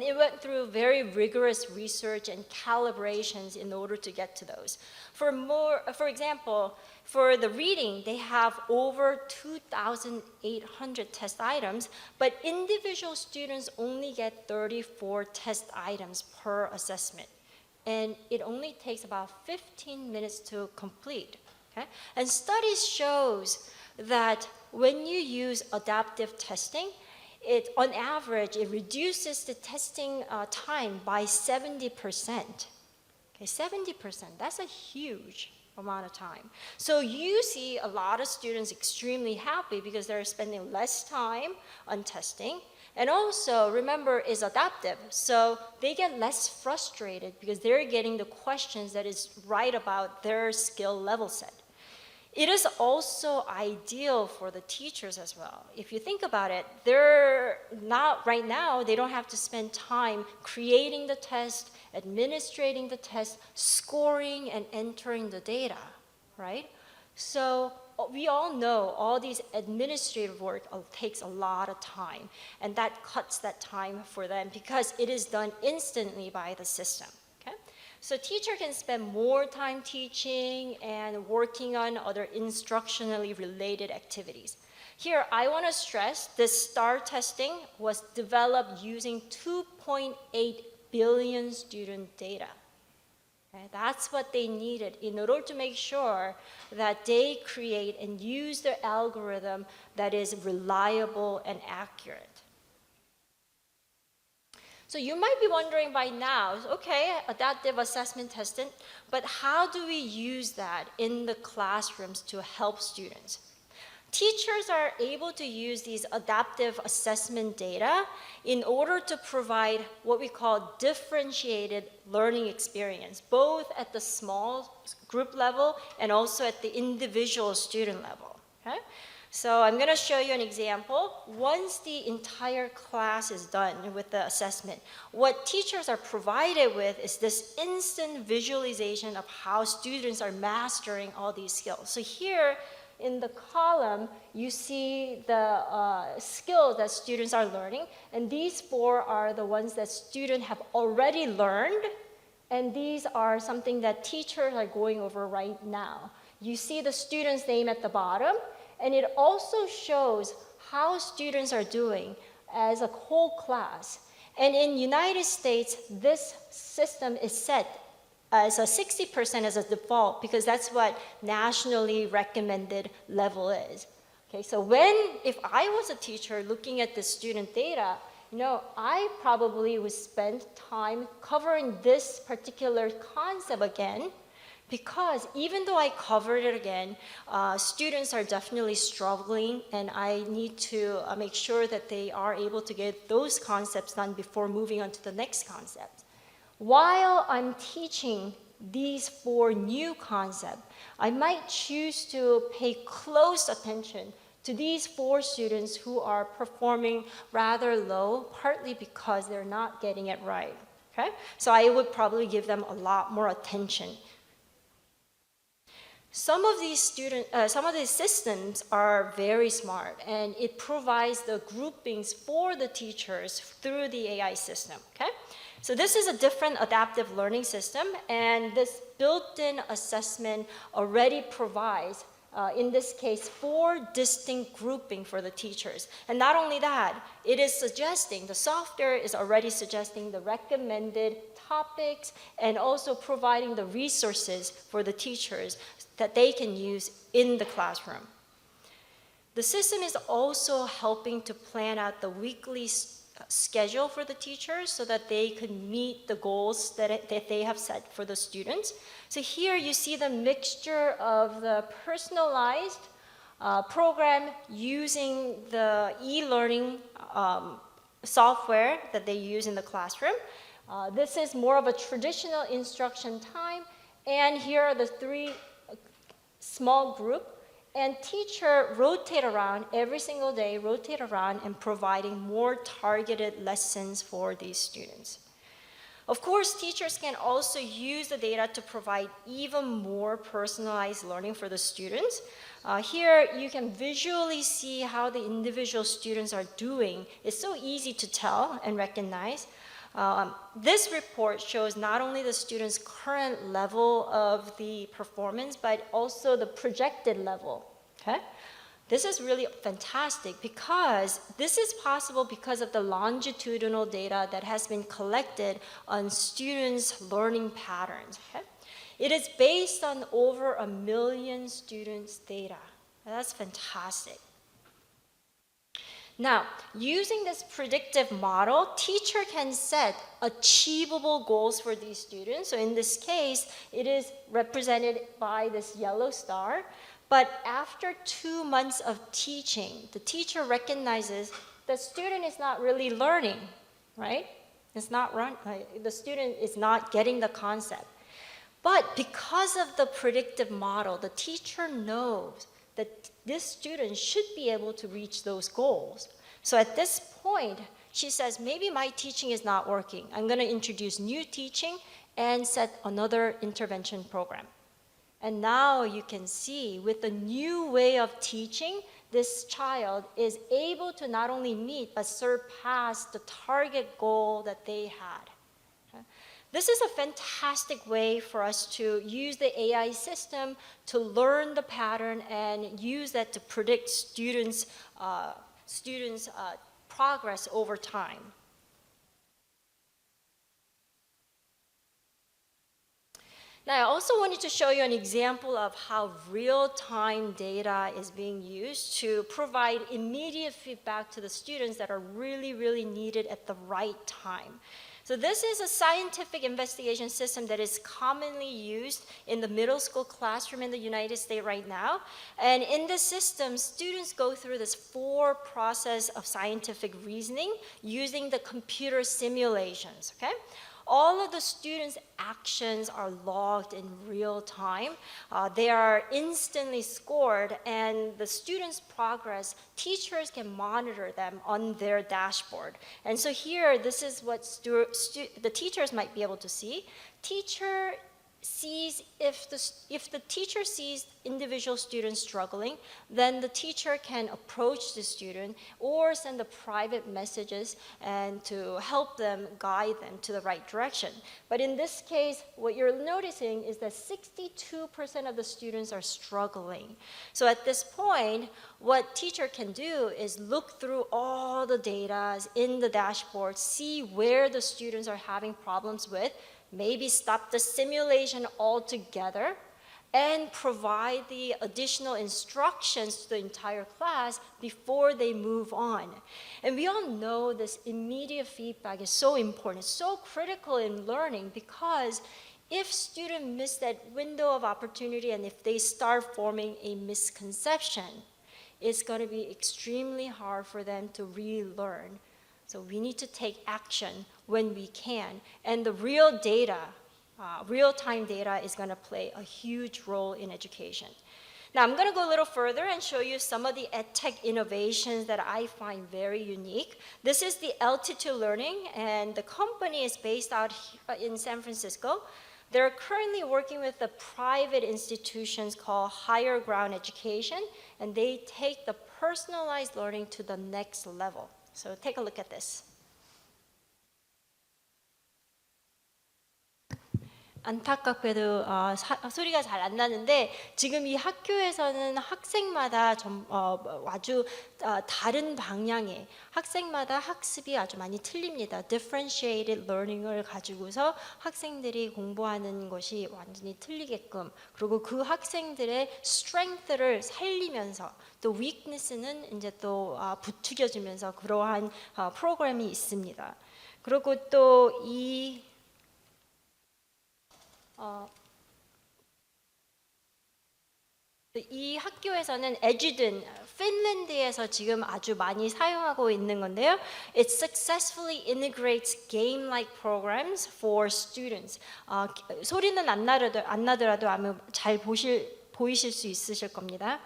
it went through very rigorous research and calibrations in order to get to those. For example, for the reading, they have over 2,800 test items, but individual students only get 34 test items per assessment. And it only takes about 15 minutes to complete. Okay? And studies shows that when you use adaptive testing, on average, it reduces the testing time by 70%. Okay, 70%, that's a huge amount of time. So you see a lot of students extremely happy because they're spending less time on testing. And also, remember, it's adaptive. So they get less frustrated because they're getting the questions that is right about their skill level set. It is also ideal for the teachers as well. If you think about it, they're not, right now, they don't have to spend time creating the test, administrating the test, scoring and entering the data, right? So we all know all these administrative work takes a lot of time, and that cuts that time for them because it is done instantly by the system, okay? So teacher can spend more time teaching and working on other instructionally related activities. Here, I want to stress this STAR testing was developed using 2.8 billion student data. Okay, that's what they needed in order to make sure that they create and use their algorithm that is reliable and accurate. So you might be wondering by now, okay, adaptive assessment testing, but how do we use that in the classrooms to help students? Teachers are able to use these adaptive assessment data in order to provide what we call differentiated learning experience, both at the small group level and also at the individual student level. Okay? So I'm going to show you an example. Once the entire class is done with the assessment, what teachers are provided with is this instant visualization of how students are mastering all these skills. So here in the column, you see the skills that students are learning, and these 4 are the ones that students have already learned, and these are something that teachers are going over right now. You see the student's name at the bottom, and it also shows how students are doing as a whole class. And in United States, this system is set as a 60% as a default because that's what nationally recommended level is. Okay, so if I was a teacher looking at the student data, I probably would spend time covering this particular concept again, because even though I covered it again, students are definitely struggling, and I need to make sure that they are able to get those concepts done before moving on to the next concept. While I'm teaching these 4 new concepts, I might choose to pay close attention to these 4 students who are performing rather low, partly because they're not getting it right. Okay? So I would probably give them a lot more attention. Some of these systems are very smart, and it provides the groupings for the teachers through the AI system. Okay? So this is a different adaptive learning system, and this built-in assessment already provides, in this case, 4 distinct grouping for the teachers. And not only that, the software is already suggesting the recommended topics and also providing the resources for the teachers that they can use in the classroom. The system is also helping to plan out the weekly schedule for the teachers so that they can meet the goals that they have set for the students. So here you see the mixture of the personalized program using the e-learning software that they use in the classroom. This is more of a traditional instruction time, and here are the 3 small group, and teacher rotate around every single day, and providing more targeted lessons for these students. Of course, teachers can also use the data to provide even more personalized learning for the students. Here, you can visually see how the individual students are doing. It's so easy to tell and recognize. This report shows not only the students' current level of the performance, but also the projected level. Okay? This is really fantastic because this is possible because of the longitudinal data that has been collected on students' learning patterns. Okay? It is based on over 1 million students' data. That's fantastic. Now, using this predictive model, teacher can set achievable goals for these students. So in this case, it is represented by this yellow star. But after 2 months of teaching, the teacher recognizes the student is not really learning, right? The student is not getting the concept. But because of the predictive model, the teacher knows that this student should be able to reach those goals. So at this point, she says, maybe my teaching is not working. I'm going to introduce new teaching and set another intervention program. And now you can see with the new way of teaching, this child is able to not only meet but surpass the target goal that they had. Okay? This is a fantastic way for us to use the AI system to learn the pattern and use that to predict students' progress over time. Now, I also wanted to show you an example of how real-time data is being used to provide immediate feedback to the students that are really, really needed at the right time. So this is a scientific investigation system that is commonly used in the middle school classroom in the United States right now. And in this system, students go through this 4 process of scientific reasoning using the computer simulations, okay? All of the students' actions are logged in real time. They are instantly scored, and the students' progress, teachers can monitor them on their dashboard. And so here, this is what the teachers might be able to see. Teacher sees if the teacher sees individual students struggling, then the teacher can approach the student or send the private messages and to help them, guide them to the right direction. But in this case, what you're noticing is that 62% of the students are struggling. So at this point, what teacher can do is look through all the data in the dashboard, see where the students are having problems with, maybe stop the simulation altogether, and provide the additional instructions to the entire class before they move on. And we all know this immediate feedback is so important, so critical in learning, because if students miss that window of opportunity and if they start forming a misconception, it's going to be extremely hard for them to relearn. So we need to take action when we can. And the real data, real-time data is going to play a huge role in education. Now I'm going to go a little further and show you some of the EdTech innovations that I find very unique. This is the Altitude Learning, and the company is based out in San Francisco. They're currently working with the private institutions called Higher Ground Education, and they take the personalized learning to the next level. So take a look at this. 안타깝게도 소리가 잘 안 나는데 지금 이 학교에서는 학생마다 아주 다른 방향의 학생마다 학습이 아주 많이 틀립니다. Differentiated learning을 가지고서 학생들이 공부하는 것이 완전히 틀리게끔, 그리고 그 학생들의 strength를 살리면서 또 weakness는 이제 또 부추겨주면서 그러한 프로그램이 있습니다. 그리고 또 이 학교에서는 에듀든, 핀란드에서 지금 아주 많이 사용하고 있는 건데요. It successfully integrates game-like programs for students. 소리는 안 나더라도 아마 잘 보이실 수 있으실 겁니다.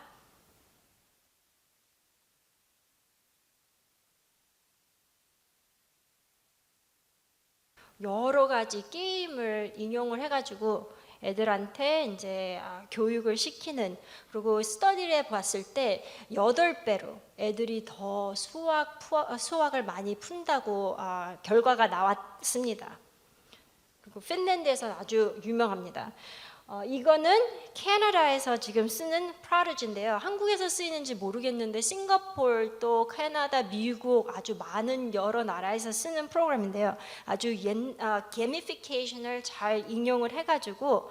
여러 가지 게임을 인용을 해가지고 애들한테 이제 교육을 시키는, 그리고 스터디를 해봤을 때 8배로 애들이 더 수학을 많이 푼다고 결과가 나왔습니다. 그리고 핀란드에서 아주 유명합니다. 이거는 캐나다에서 지금 쓰는 프로듀지인데요. 한국에서 쓰이는지 모르겠는데 싱가포르, 또 캐나다, 미국 아주 많은 여러 나라에서 쓰는 프로그램인데요. 아주 게미피케이션을 잘 인용을 해가지고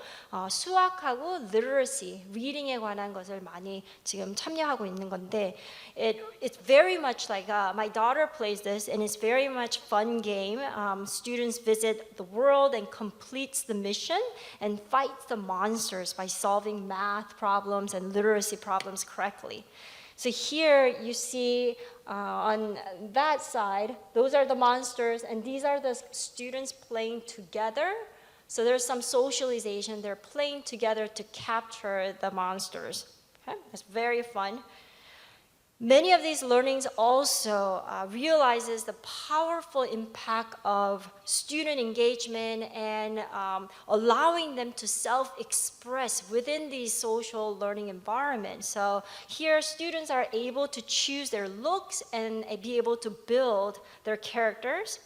수학하고 literacy, reading에 관한 것을 많이 지금 참여하고 있는 건데 it's very much like my daughter plays this and it's very much fun game. Students visit the world and completes the mission and fights the monsters by solving math problems and literacy problems correctly. So here you see on that side, those are the monsters, and these are the students playing together. So there's some socialization. They're playing together to capture the monsters. Okay? It's very fun. Many of these learnings also realizes the powerful impact of student engagement and allowing them to self-express within these social learning environments. So here students are able to choose their looks and be able to build their characters.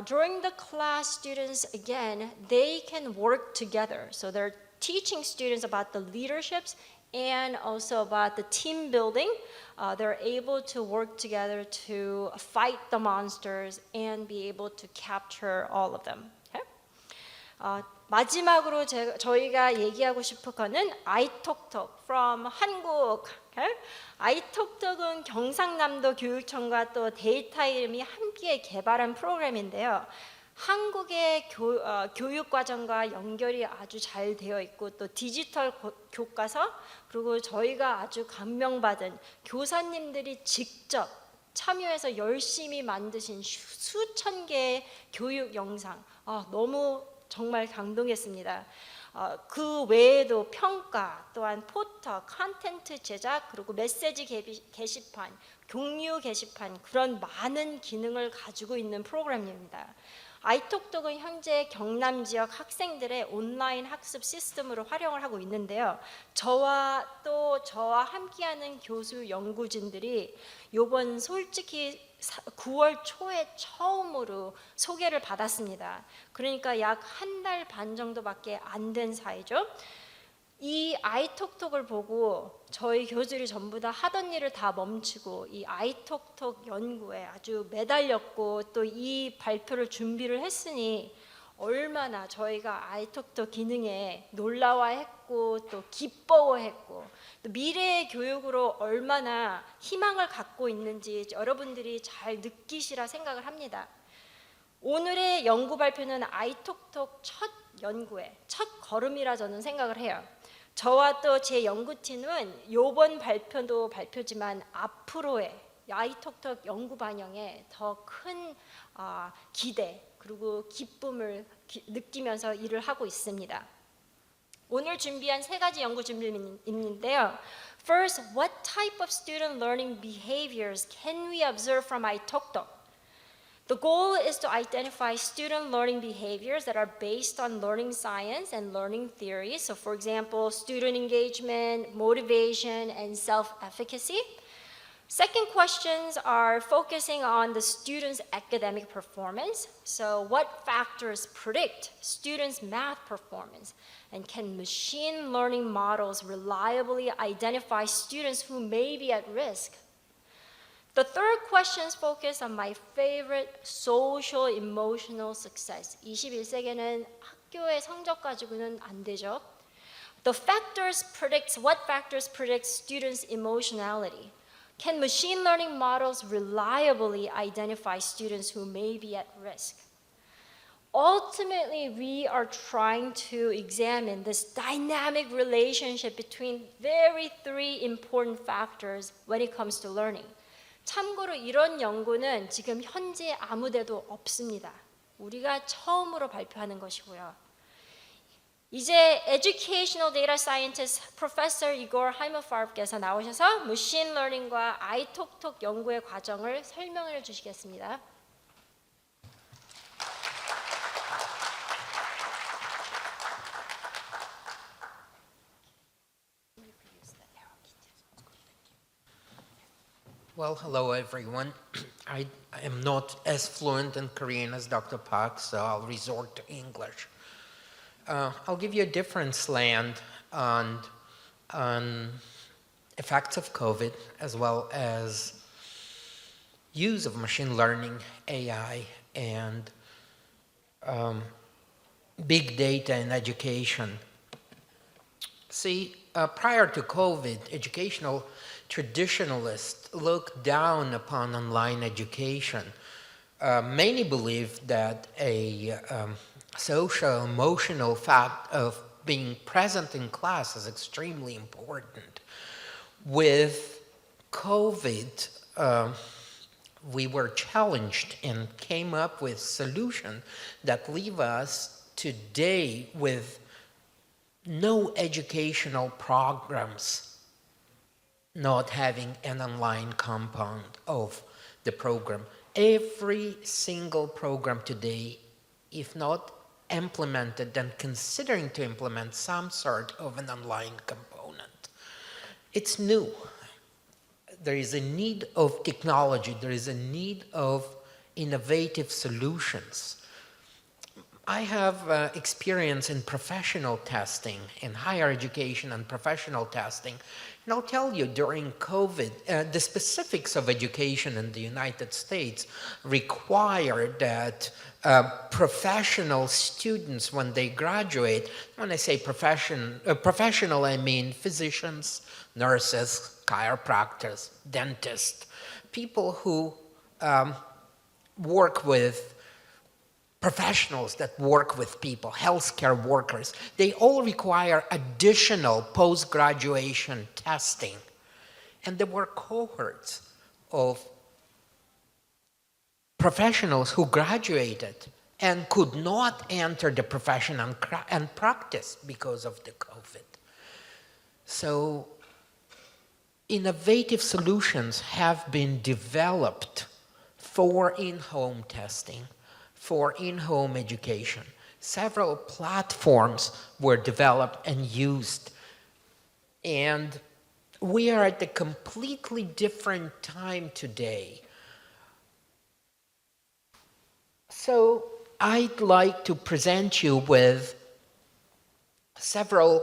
During the class, students, again, they can work together. So they're teaching students about the leaderships and also about the team building. They're able to work together to fight the monsters and be able to capture all of them. Okay? 마지막으로 저희가 얘기하고 싶은 거는 아이톡톡 from 한국. 아이톡톡은 경상남도 교육청과 또 데이터 이름이 함께 개발한 프로그램인데요. 한국의 교육 과정과 연결이 아주 잘 되어 있고 또 디지털 교과서 그리고 저희가 아주 감명받은 교사님들이 직접 참여해서 열심히 만드신 수천 개의 교육 영상 너무 정말 감동했습니다. 그 외에도 평가, 또한 포터, 컨텐츠 제작, 그리고 메시지 게시판, 공유 게시판 그런 많은 기능을 가지고 있는 프로그램입니다. 아이톡톡은 현재 경남 지역 학생들의 온라인 학습 시스템으로 활용을 하고 있는데요. 저와 함께하는 교수 연구진들이 이번 솔직히 9월 초에 처음으로 소개를 받았습니다. 그러니까 약 한 달 반 정도밖에 안 된 사이죠. 이 아이톡톡을 보고 저희 교수들이 전부 다 하던 일을 다 멈추고 이 아이톡톡 연구에 아주 매달렸고 또 이 발표를 준비를 했으니 얼마나 저희가 아이톡톡 기능에 놀라워했고 또 기뻐했고 또 미래의 교육으로 얼마나 희망을 갖고 있는지 여러분들이 잘 느끼시라 생각을 합니다. 오늘의 연구 발표는 아이톡톡 첫 연구의 첫 걸음이라 저는 생각을 해요. 저와 또 제 연구팀은 이번 발표도 발표지만 앞으로의 아이톡톡 연구 반영에 더 큰 기대 그리고 기쁨을 느끼면서 일을 하고 있습니다. 오늘 준비한 세 가지 연구 준비인데요. First, what type of student learning behaviors can we observe from iTalkTalk? The goal is to identify student learning behaviors that are based on learning science and learning theory. So for example, student engagement, motivation, and self-efficacy. Second questions are focusing on the student's academic performance. So what factors predict students' math performance? And can machine learning models reliably identify students who may be at risk? The third questions focus on my favorite, social emotional success. 21세기에는 학교의 성적 가지고는 안 되죠. What factors predict students' emotionality? Can machine learning models reliably identify students who may be at risk? Ultimately, we are trying to examine this dynamic relationship between three important factors when it comes to learning. 참고로 이런 연구는 지금 현재 아무데도 없습니다. 우리가 처음으로 발표하는 것이고요. 이제 Educational Data Scientist Professor Igor Haimonfarov께서 나오셔서 머신 러닝과 아이톡톡 연구의 과정을 설명해 주시겠습니다. Well, hello everyone. I am not as fluent in Korean as Dr. Park, so I'll resort to English. I'll give you a different slant on effects of COVID as well as use of machine learning, AI, and big data in education. See, prior to COVID, educational traditionalists looked down upon online education. Many believed that a social, emotional fact of being present in class is extremely important. With COVID, we were challenged and came up with solutions that leave us today with no educational programs not having an online compound of the program. Every single program today, if not implemented, then considering to implement some sort of an online component. It's new. There is a need of technology. There is a need of innovative solutions. I have experience in professional testing, in higher education and professional testing. And I'll tell you, during COVID, the specifics of education in the United States required that professional students, when they graduate, when I say professional, I mean physicians, nurses, chiropractors, dentists, people who work with professionals that work with people, healthcare workers, they all require additional post-graduation testing. And there were cohorts of professionals who graduated and could not enter the profession and practice because of the COVID. So innovative solutions have been developed for in-home testing, for in-home education. Several platforms were developed and used. And we are at a completely different time today. So I'd like to present you with several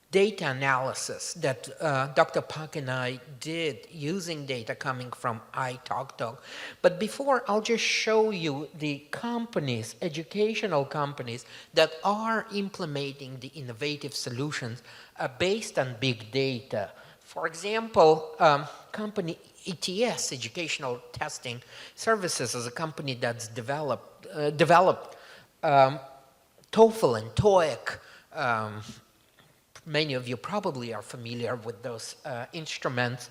data analysis that Dr. Pak and I did using data coming from iTalkTalk. But before, I'll just show you the companies, educational companies, that are implementing the innovative solutions based on big data. For example, company ETS, Educational Testing Services, is a company that's developed TOEFL and TOEIC. Many of you probably are familiar with those instruments.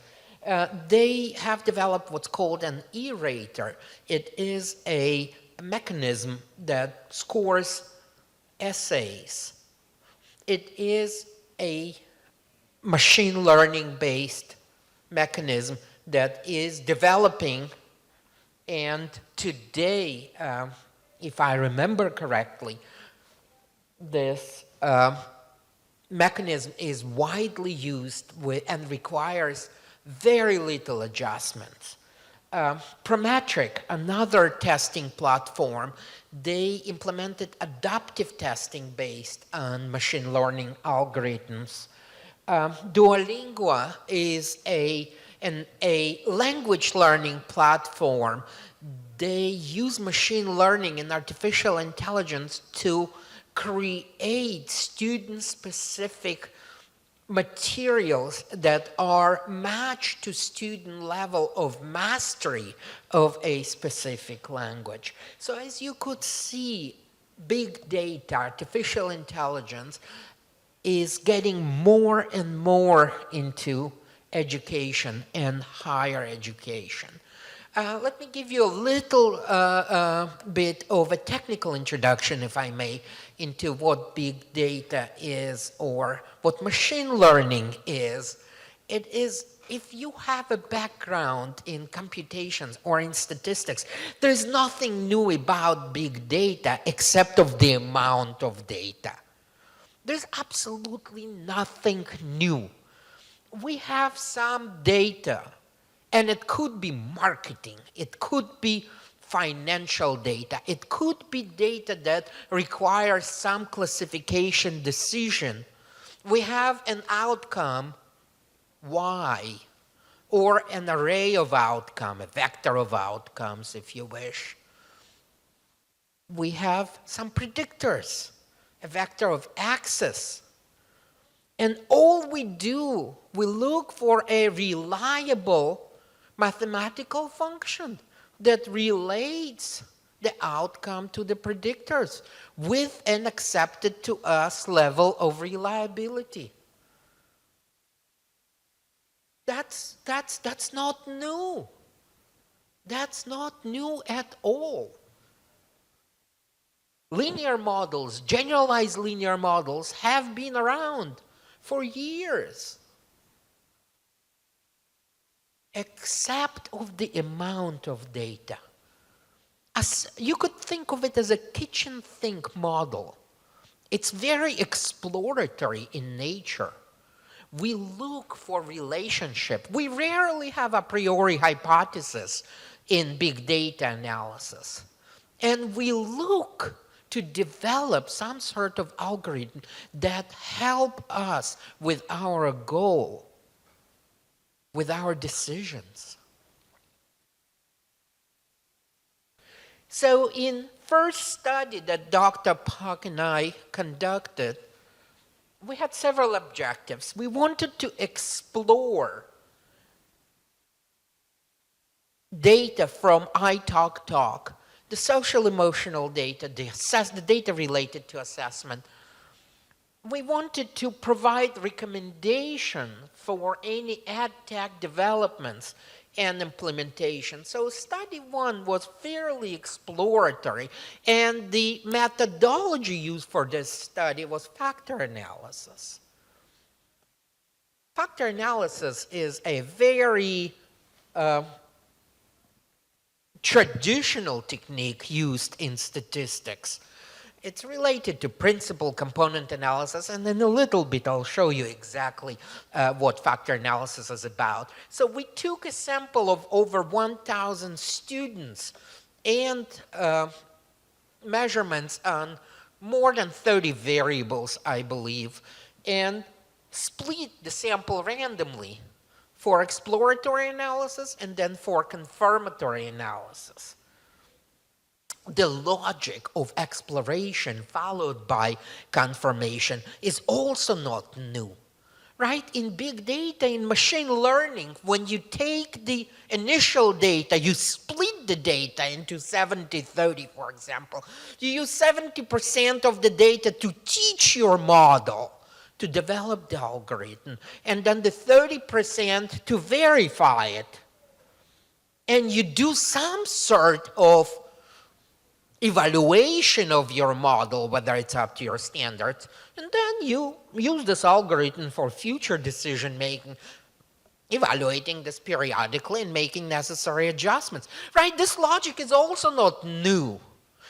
They have developed what's called an E-rater. It is a mechanism that scores essays. It is a machine learning based mechanism that is developing, and today, if I remember correctly, this mechanism is widely used and requires very little adjustments. Prometric, another testing platform, they implemented adaptive testing based on machine learning algorithms. Duolingo is a language learning platform. They use machine learning and artificial intelligence to create student-specific materials that are matched to student level of mastery of a specific language. So as you could see, big data, artificial intelligence is getting more and more into education and higher education. Let me give you a little bit of a technical introduction, if I may, into what big data is or what machine learning is. It is, if you have a background in computations or in statistics, there's nothing new about big data except of the amount of data. There's absolutely nothing new. We have some data, and it could be marketing, it could be financial data, it could be data that requires some classification decision. We have an outcome, Y, or an array of outcome, a vector of outcomes, if you wish. We have some predictors, a vector of axis. And all we do, we look for a reliable mathematical function that relates the outcome to the predictors with an accepted to us level of reliability. That's not new. That's not new at all. Linear models, generalized linear models, have been around for years, except of the amount of data. As you could think of it as a kitchen sink model. It's very exploratory in nature. We look for relationship. We rarely have a priori hypothesis in big data analysis. And we look to develop some sort of algorithm that help us with our goal, with our decisions. So in first study that Dr. Park and I conducted, we had several objectives. We wanted to explore data from iTalk, the social emotional data, the data related to assessment. We wanted to provide recommendation for any ad tech developments and implementation. So study one was fairly exploratory, and the methodology used for this study was factor analysis. Factor analysis is a very traditional technique used in statistics. It's related to principal component analysis, and in a little bit I'll show you exactly what factor analysis is about. So we took a sample of over 1,000 students and measurements on more than 30 variables, I believe, and split the sample randomly for exploratory analysis and then for confirmatory analysis. The logic of exploration followed by confirmation is also not new, right? In big data, in machine learning, when you take the initial data, you split the data into 70-30, for example. You use 70% of the data to teach your model, to develop the algorithm, and then the 30% to verify it. And you do some sort of evaluation of your model, whether it's up to your standards, and then you use this algorithm for future decision making, evaluating this periodically and making necessary adjustments, right? This logic is also not new.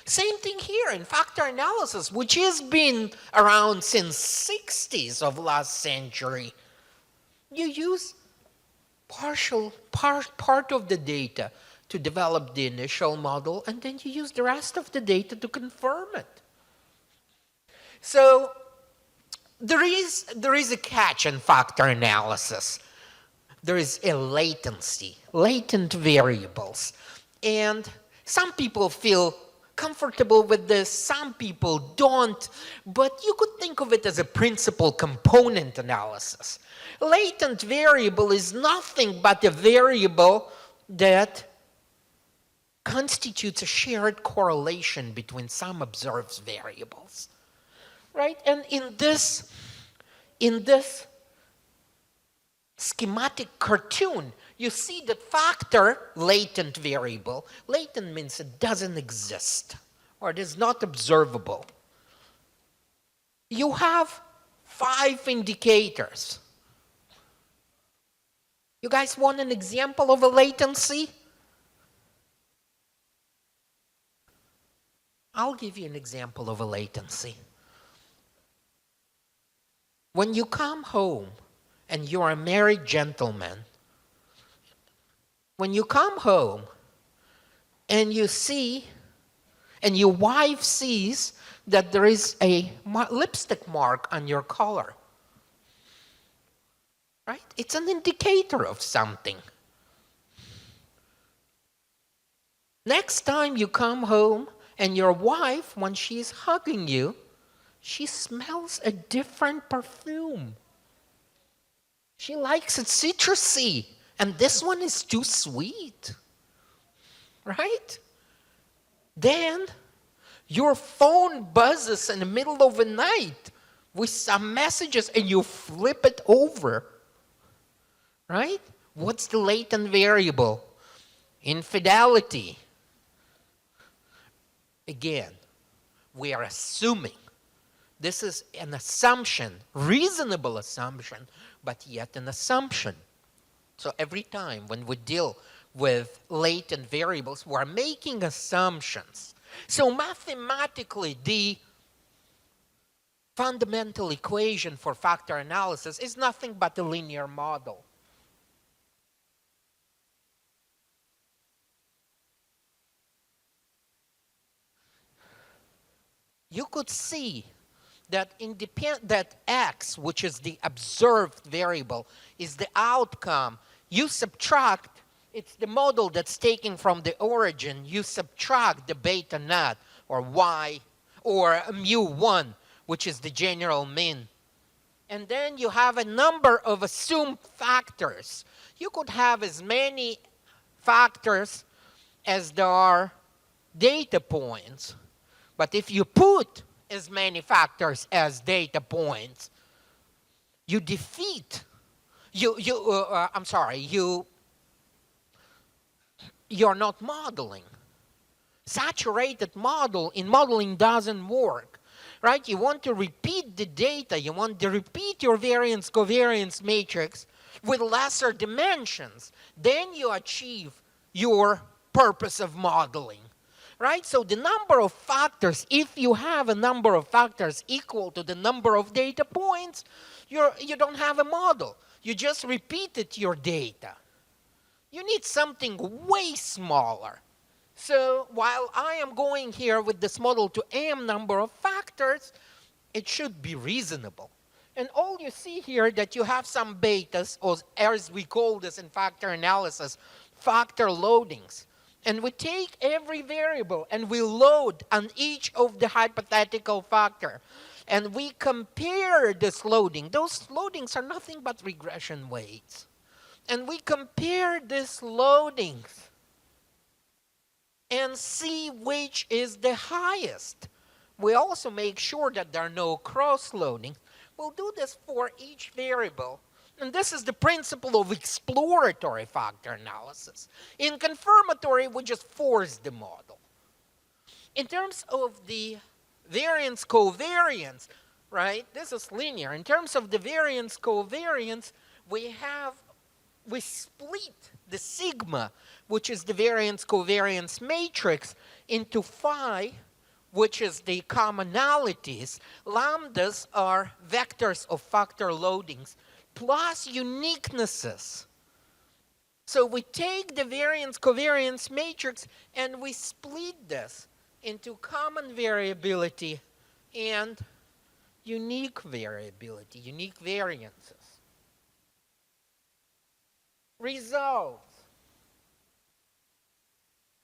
Same thing here in factor analysis, which has been around since 60s of last century. You use part of the data to develop the initial model, and then you use the rest of the data to confirm it. So there is a catch in factor analysis. There is a latency, latent variables. And some people feel comfortable with this, some people don't, but you could think of it as a principal component analysis. Latent variable is nothing but a variable that constitutes a shared correlation between some observed variables, right? And in this schematic cartoon, you see that factor, latent variable, latent means it doesn't exist or it is not observable. You have 5 indicators. You guys want an example of a latency? I'll give you an example of a latency. When you come home and you're a married gentleman, when you come home and you see, and your wife sees that there is a lipstick mark on your collar, right? It's an indicator of something. Next time you come home and your wife, when she's hugging you, she smells a different perfume. She likes it citrusy, and this one is too sweet, right? Then your phone buzzes in the middle of the night with some messages and you flip it over, right? What's the latent variable? Infidelity. Again, we are assuming. This is an assumption, reasonable assumption, but yet an assumption. So every time when we deal with latent variables, we're making assumptions. So mathematically, the fundamental equation for factor analysis is nothing but a linear model. you could see that that x, which is the observed variable, is the outcome. You subtract, it's the model that's taken from the origin. You subtract the beta naught, or y, or mu1, which is the general mean. And then you have a number of assumed factors. You could have as many factors as there are data points. But if you put as many factors as data points, you defeat, you're not modeling. Saturated model in modeling doesn't work, right? You want to repeat the data, you want to repeat your variance covariance matrix with lesser dimensions. Then you achieve your purpose of modeling. Right? So the number of factors, if you have a number of factors equal to the number of data points, you don't have a model. You just repeated your data. You need something way smaller. So while I am going here with this model to m number of factors, it should be reasonable. And all you see here that you have some betas, or as we call this in factor analysis, factor loadings. And we take every variable and we load on each of the hypothetical factor. And we compare this loading. Those loadings are nothing but regression weights. And we compare these loadings and see which is the highest. We also make sure that there are no cross-loading. We'll do this for each variable. And this is the principle of exploratory factor analysis. In confirmatory, we just force the model. In terms of the variance covariance, right, this is linear. In terms of the variance covariance, we split the sigma, which is the variance covariance matrix, into phi, which is the commonalities. Lambdas are vectors of factor loadings, plus uniquenesses. So we take the variance covariance matrix and we split this into common variability and unique variability, unique variances. Results.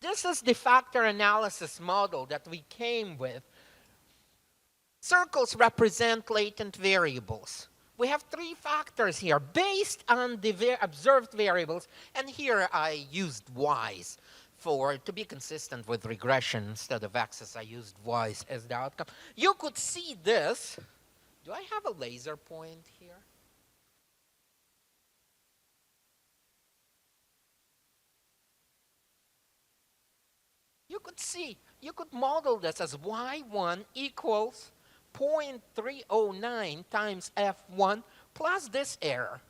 This is the factor analysis model that we came with. Circles represent latent variables. We have three factors here based on the observed variables, and here I used y's to be consistent with regression. Instead of x's, I used y's as the outcome. You could see this. Do I have a laser point here? You could see, you could model this as y1 equals 0.309 times f1 plus this error,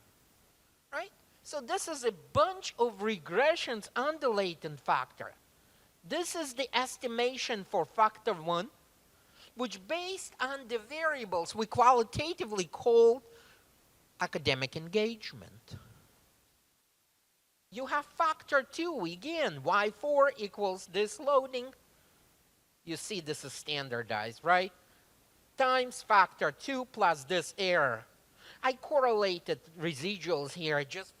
right? So this is a bunch of regressions on the latent factor. This is the estimation for factor 1, which based on the variables we qualitatively call academic engagement. You have factor 2, again, y4 equals this loading. You see this is standardized, right? Times factor 2 plus this error. I correlated residuals here just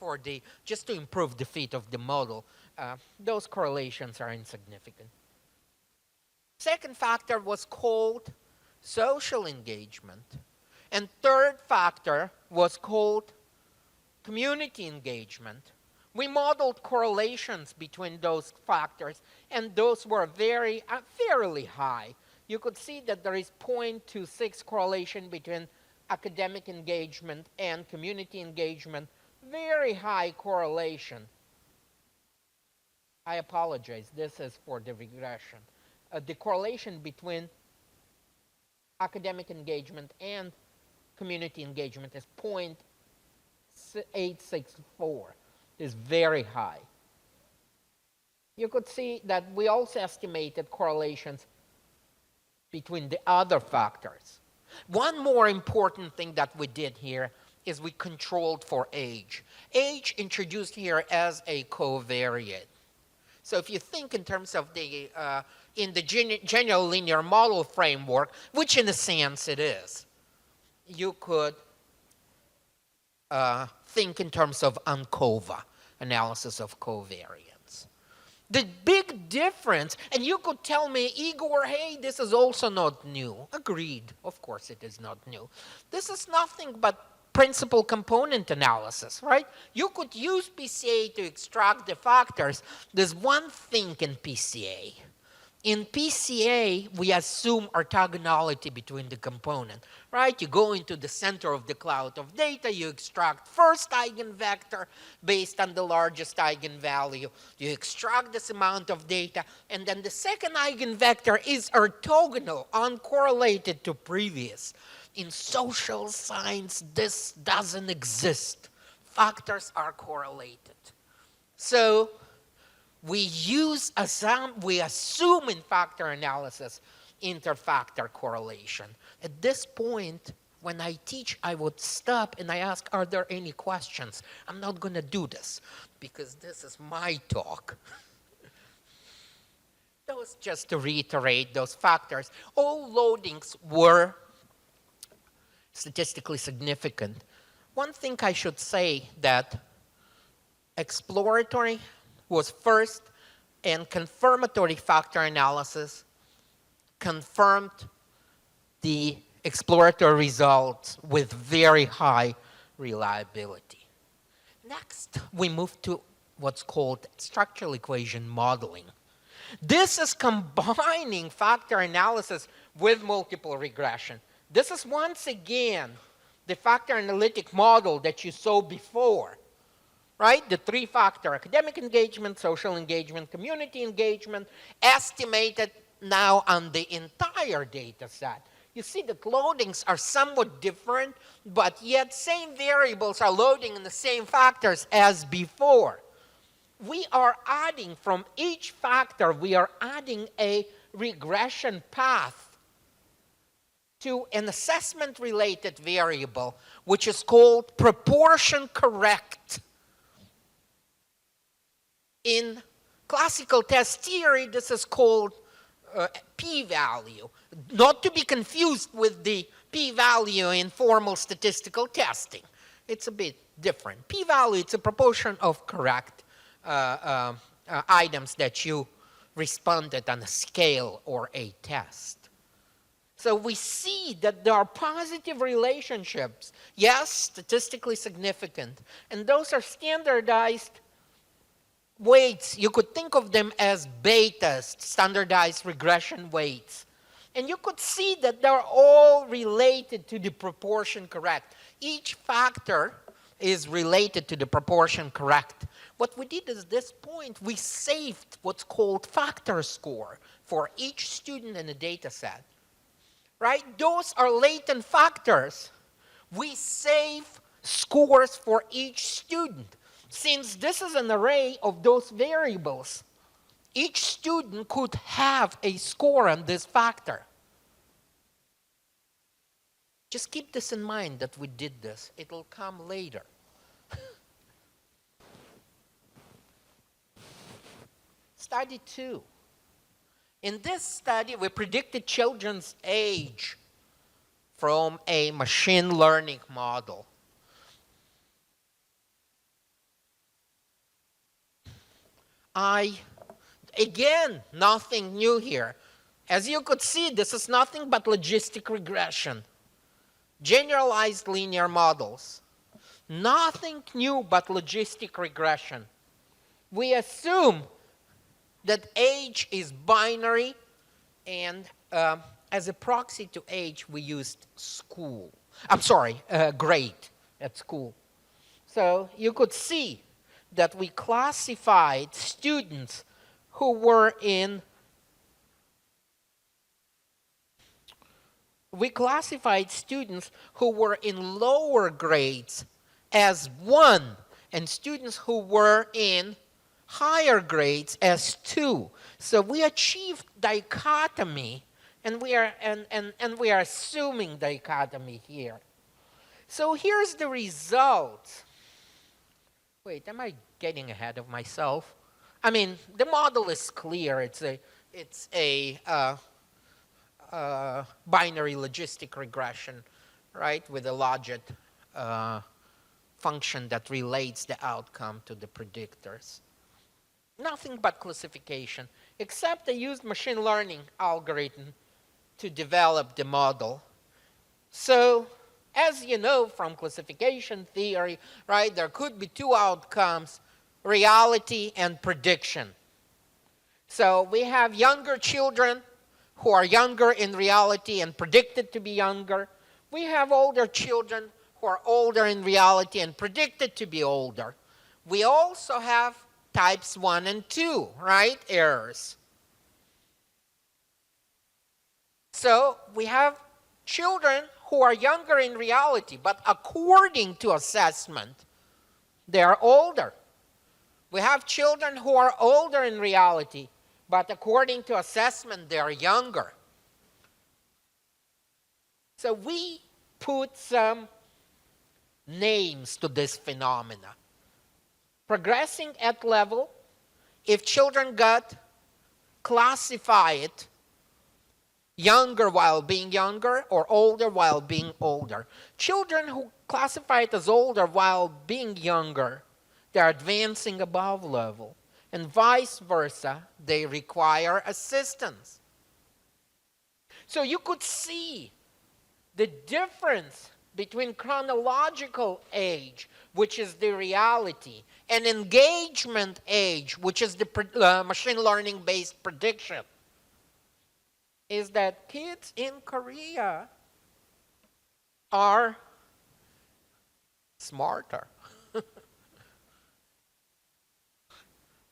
to improve the fit of the model. Those correlations are insignificant. Second factor was called social engagement. And third factor was called community engagement. We modeled correlations between those factors, and those were fairly high. You could see that there is 0.26 correlation between academic engagement and community engagement. Very high correlation. I apologize, this is for the regression. The correlation between academic engagement and community engagement is 0.864. Is very high. You could see that we also estimated correlations between the other factors. One more important thing that we did here is we controlled for age. Age introduced here as a covariate. So if you think in terms of the in the general linear model framework, which in a sense it is, you could think in terms of ANCOVA, analysis of covariance. The big difference, and you could tell me, Igor, hey, this is also not new. Agreed, of course it is not new. This is nothing but principal component analysis, right? You could use PCA to extract the factors. There's one thing in PCA. In PCA, we assume orthogonality between the component, right? You go into the center of the cloud of data, you extract first eigenvector based on the largest eigenvalue, you extract this amount of data, and then the second eigenvector is orthogonal, uncorrelated to previous. In social science, this doesn't exist. Factors are correlated. So we assume in factor analysis interfactor correlation. At this point, when I teach, I would stop and I ask, are there any questions? I'm not going to do this because this is my talk. Those, just to reiterate, those factors, all loadings were statistically significant. One thing I should say that exploratory was first, and confirmatory factor analysis confirmed the exploratory results with very high reliability. Next, we move to what's called structural equation modeling. This is combining factor analysis with multiple regression. This is once again the factor analytic model that you saw before. Right? The three-factor academic engagement, social engagement, community engagement, estimated now on the entire data set. You see that loadings are somewhat different, but yet same variables are loading in the same factors as before. We are adding from each factor, we are adding a regression path to an assessment-related variable, which is called proportion correct. In classical test theory, this is called p-value, not to be confused with the p-value in formal statistical testing. It's a bit different. P-value, it's a proportion of correct items that you responded on a scale or a test. So we see that there are positive relationships, yes, statistically significant, and those are standardized weights. You could think of them as betas, standardized regression weights. And you could see that they're all related to the proportion correct. Each factor is related to the proportion correct. What we did is at this point, we saved what's called factor score for each student in a data set. Right? Those are latent factors. We save scores for each student. Since this is an array of those variables, each student could have a score on this factor. Just keep this in mind that we did this. It'll come later. Study 2. In this study, we predicted children's age from a machine learning model. Again, nothing new here. As you could see, this is nothing but logistic regression. Generalized linear models. Nothing new but logistic regression. We assume that age is binary, and as a proxy to age, we used grade at school. So you could see that we classified students who were in lower grades as 1, and students who were in higher grades as 2. So we achieved dichotomy, and we are assuming dichotomy here. So here's the result. Wait, am I getting ahead of myself? I mean, the model is clear. It's a binary logistic regression, right, with a logit function that relates the outcome to the predictors. Nothing but classification, except they used machine learning algorithm to develop the model. So, as you know from classification theory, right, there could be two outcomes, reality and prediction. So we have younger children who are younger in reality and predicted to be younger. We have older children who are older in reality and predicted to be older. We also have types 1 and 2, right, errors. So we have children who are younger in reality, but according to assessment, they are older. We have children who are older in reality, but according to assessment, they are younger. So we put some names to this phenomena. Progressing at level, if children got classified younger while being younger or older while being older. Children who classify it as older while being younger, they're advancing above level. And vice versa, they require assistance. So you could see the difference between chronological age, which is the reality, and engagement age, which is the machine learning based prediction, is that kids in Korea are smarter.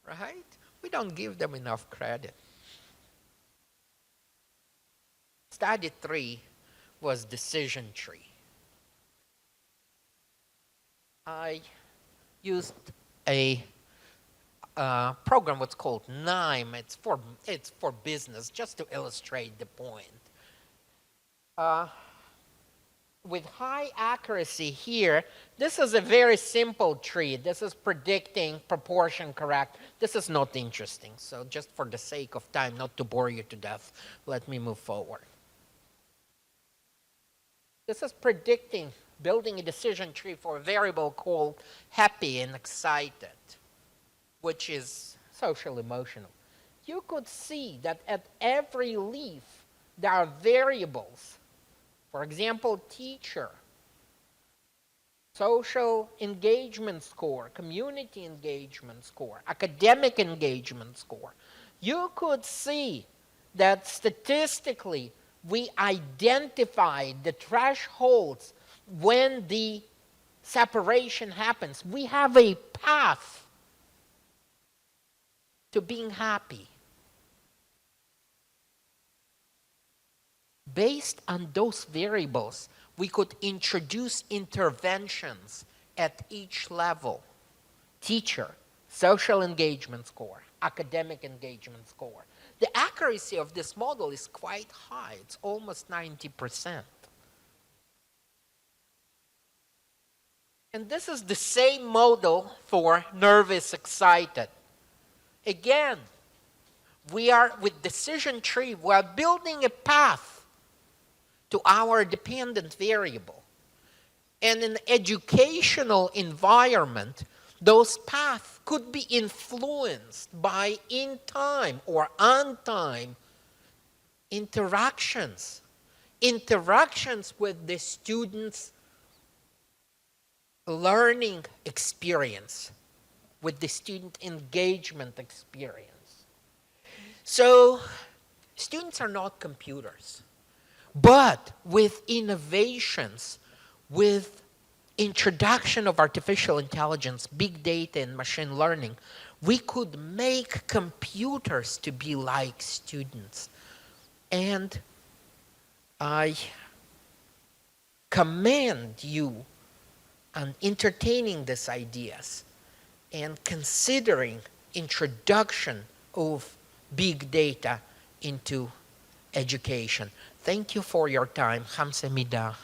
Right? We don't give them enough credit. Study 3 was decision tree. I used a program what's called NIME. It's for business, just to illustrate the point. With high accuracy here, this is a very simple tree. This is predicting proportion correct. This is not interesting. So just for the sake of time, not to bore you to death, let me move forward. This is predicting, building a decision tree for a variable called happy and excited, which is social emotional. You could see that at every leaf, there are variables. For example, teacher, social engagement score, community engagement score, academic engagement score. You could see that statistically, we identified the thresholds when the separation happens. We have a path to being happy. Based on those variables, we could introduce interventions at each level. Teacher, social engagement score, academic engagement score. The accuracy of this model is quite high. It's almost 90%. And this is the same model for nervous excited. Again, we are with decision tree, we are building a path to our dependent variable. And in an educational environment, those paths could be influenced by in-time or on-time interactions. Interactions with the student's learning experience, with the student engagement experience. So, students are not computers. But with innovations, with introduction of artificial intelligence, big data, and machine learning, we could make computers to be like students. And I commend you on entertaining these ideas and considering introduction of big data into education. Thank you for your time. Kamsahamnida.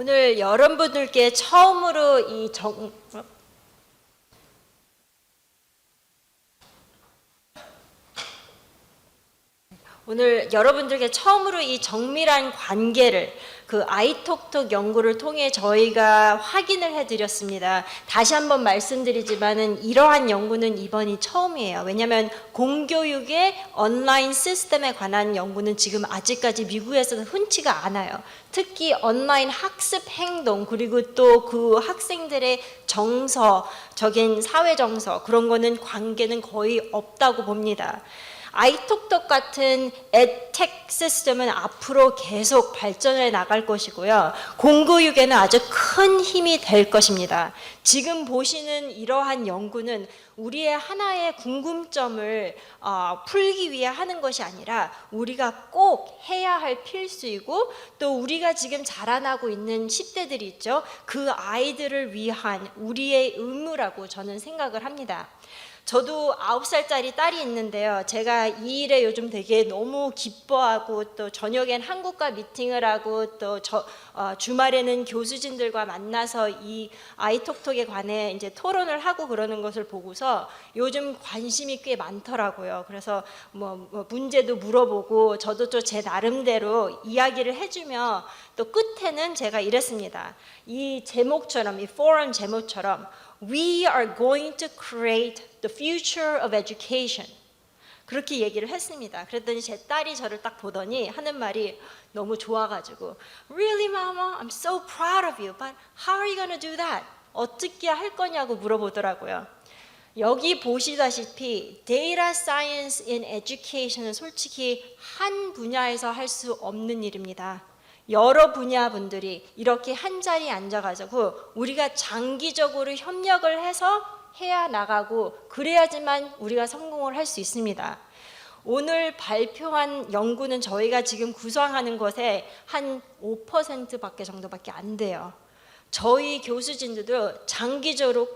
오늘 여러분들께 처음으로 이 오늘 여러분들께 처음으로 이 정밀한 관계를 그 아이톡톡 연구를 통해 저희가 확인을 해드렸습니다. 다시 한번 말씀드리지만은 이러한 연구는 이번이 처음이에요. 왜냐하면 공교육의 온라인 시스템에 관한 연구는 지금 아직까지 미국에서는 흔치가 않아요. 특히 온라인 학습 행동 그리고 또 그 학생들의 정서적인 사회 정서 그런 거는 관계는 거의 없다고 봅니다. 아이톡톡 같은 edtech 시스템은 앞으로 계속 발전해 나갈 것이고요. 공교육에는 아주 큰 힘이 될 것입니다. 지금 보시는 이러한 연구는 우리의 하나의 궁금점을 풀기 위해 하는 것이 아니라 우리가 꼭 해야 할 필수이고 또 우리가 지금 자라나고 있는 10대들이 있죠. 그 아이들을 위한 우리의 의무라고 저는 생각을 합니다. 저도 9살짜리 딸이 있는데요. 제가 이 일에 요즘 되게 너무 기뻐하고 또 저녁엔 한국과 미팅을 하고 또 주말에는 교수진들과 만나서 이 아이톡톡에 관해 이제 토론을 하고 그러는 것을 보고서 요즘 관심이 꽤 많더라고요. 그래서 뭐 문제도 물어보고 저도 또 제 나름대로 이야기를 해주며 또 끝에는 제가 이랬습니다. 이 제목처럼 이 포럼 제목처럼 We are going to create the future of education. 그렇게 얘기를 했습니다. 그랬더니 제 딸이 저를 딱 보더니 하는 말이 너무 좋아가지고 Really, Mama? I'm so proud of you. But how are you going to do that? 어떻게 할 거냐고 물어보더라고요. 여기 보시다시피 Data Science in Education은 솔직히 한 분야에서 할 수 없는 일입니다. 여러 분야분들이 이렇게 한 자리에 앉아가지고 우리가 장기적으로 협력을 해서 해야 나가고 그래야지만 우리가 성공을 할 수 있습니다. 오늘 발표한 연구는 저희가 지금 구성하는 것에 한 5% 정도밖에 안 돼요. 저희 교수진들도 장기적으로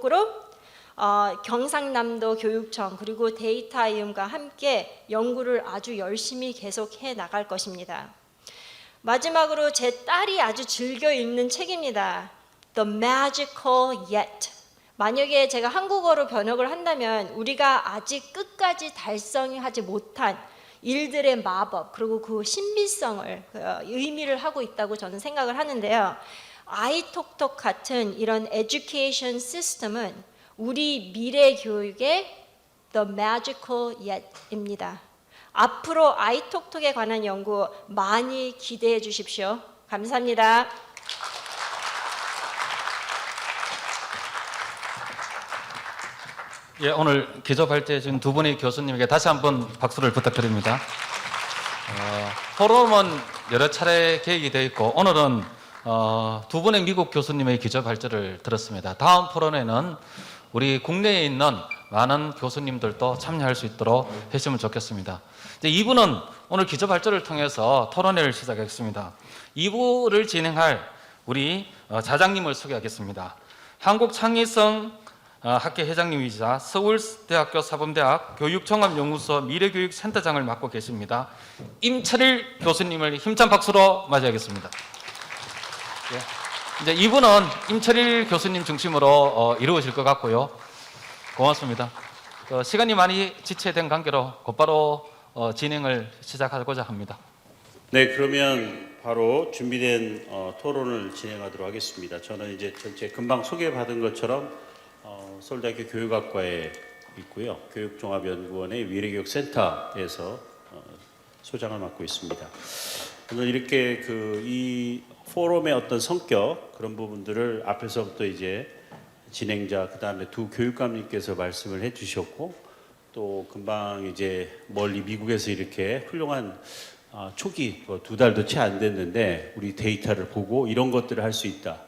경상남도 교육청 그리고 데이터이움과 함께 연구를 아주 열심히 계속해 나갈 것입니다. 마지막으로 제 딸이 아주 즐겨 읽는 책입니다. The Magical Yet. 만약에 제가 한국어로 번역을 한다면 우리가 아직 끝까지 달성하지 못한 일들의 마법 그리고 그 신비성을 의미를 하고 있다고 저는 생각을 하는데요. 아이톡톡 같은 이런 에듀케이션 시스템은 우리 미래 교육의 The Magical Yet입니다. 앞으로 아이톡톡에 관한 연구 많이 기대해 주십시오. 감사합니다. 예, 오늘 기조 발제해 준 두 분의 교수님에게 다시 한번 박수를 부탁드립니다. 포럼은 여러 차례 계획이 되어 있고 오늘은 두 분의 미국 교수님의 기조 발제를 들었습니다. 다음 포럼에는 우리 국내에 있는 많은 교수님들도 참여할 수 있도록 했으면 좋겠습니다. 이제 2부는 오늘 기조 발제를 통해서 토론회를 시작하겠습니다. 2부를 진행할 우리 자장님을 소개하겠습니다. 한국창의성 학회 회장님이자 서울대학교 사범대학 교육종합연구소 미래교육센터장을 맡고 계십니다. 임철일 교수님을 힘찬 박수로 맞이하겠습니다. 예. 이제 2부는 임철일 교수님 중심으로 이루어질 것 같고요. 고맙습니다. 시간이 많이 지체된 관계로 곧바로 진행을 시작하고자 합니다. 네, 그러면 바로 준비된 토론을 진행하도록 하겠습니다. 저는 이제 전체 금방 소개받은 것처럼 서울대학교 교육학과에 있고요. 교육종합연구원의 미래교육센터에서 소장을 맡고 있습니다. 오늘 이렇게 이 포럼의 어떤 성격 그런 부분들을 앞에서부터 이제 진행자 그다음에 두 교육감님께서 말씀을 해주셨고 또 금방 이제 멀리 미국에서 이렇게 훌륭한 초기 2달도 채 안 됐는데 우리 데이터를 보고 이런 것들을 할 수 있다.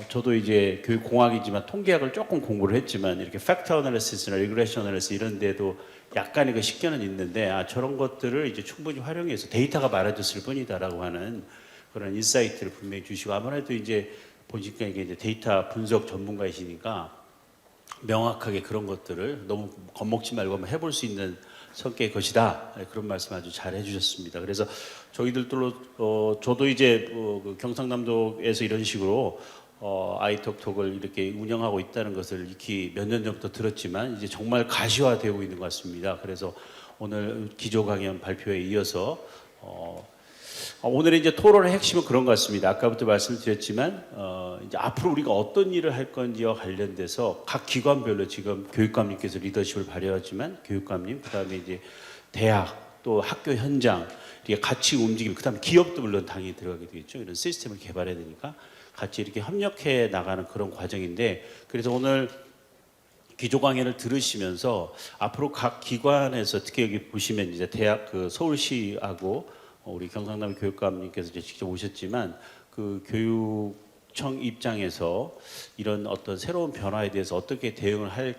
저도 이제 교육공학이지만 통계학을 조금 공부를 했지만 이렇게 팩터 어널리시스나 리그레션 어널리시스 이런 데도 약간의 식견은 있는데 저런 것들을 이제 충분히 활용해서 데이터가 말해줬을 뿐이다라고 하는 그런 인사이트를 분명히 주시고 아무래도 이제 보니까 이게 이제 데이터 분석 전문가이시니까 명확하게 그런 것들을 너무 겁먹지 말고 한번 해볼 수 있는 성격의 것이다. 그런 말씀 아주 잘 해주셨습니다. 그래서 저희들도 저도 이제 그 경상남도에서 이런 식으로 아이톡톡을 이렇게 운영하고 있다는 것을 익히 몇 년 전부터 들었지만 이제 정말 가시화되고 있는 것 같습니다. 그래서 오늘 기조 강연 발표에 이어서 오늘의 이제 토론의 핵심은 그런 것 같습니다. 아까부터 말씀드렸지만 이제 앞으로 우리가 어떤 일을 할 건지와 관련돼서 각 기관별로 지금 교육감님께서 리더십을 발휘하지만 교육감님, 그다음에 이제 대학 또 학교 현장 이렇게 같이 움직이면 그다음에 기업도 물론 당연히 들어가게 되겠죠. 이런 시스템을 개발해야 되니까 같이 이렇게 협력해 나가는 그런 과정인데 그래서 오늘 기조 강연을 들으시면서 앞으로 각 기관에서 특히 여기 보시면 이제 대학 그 서울시하고 우리 경상남 교육감님께서 이제 직접 오셨지만 그 교육청 입장에서 이런 어떤 새로운 변화에 대해서 어떻게 대응을 할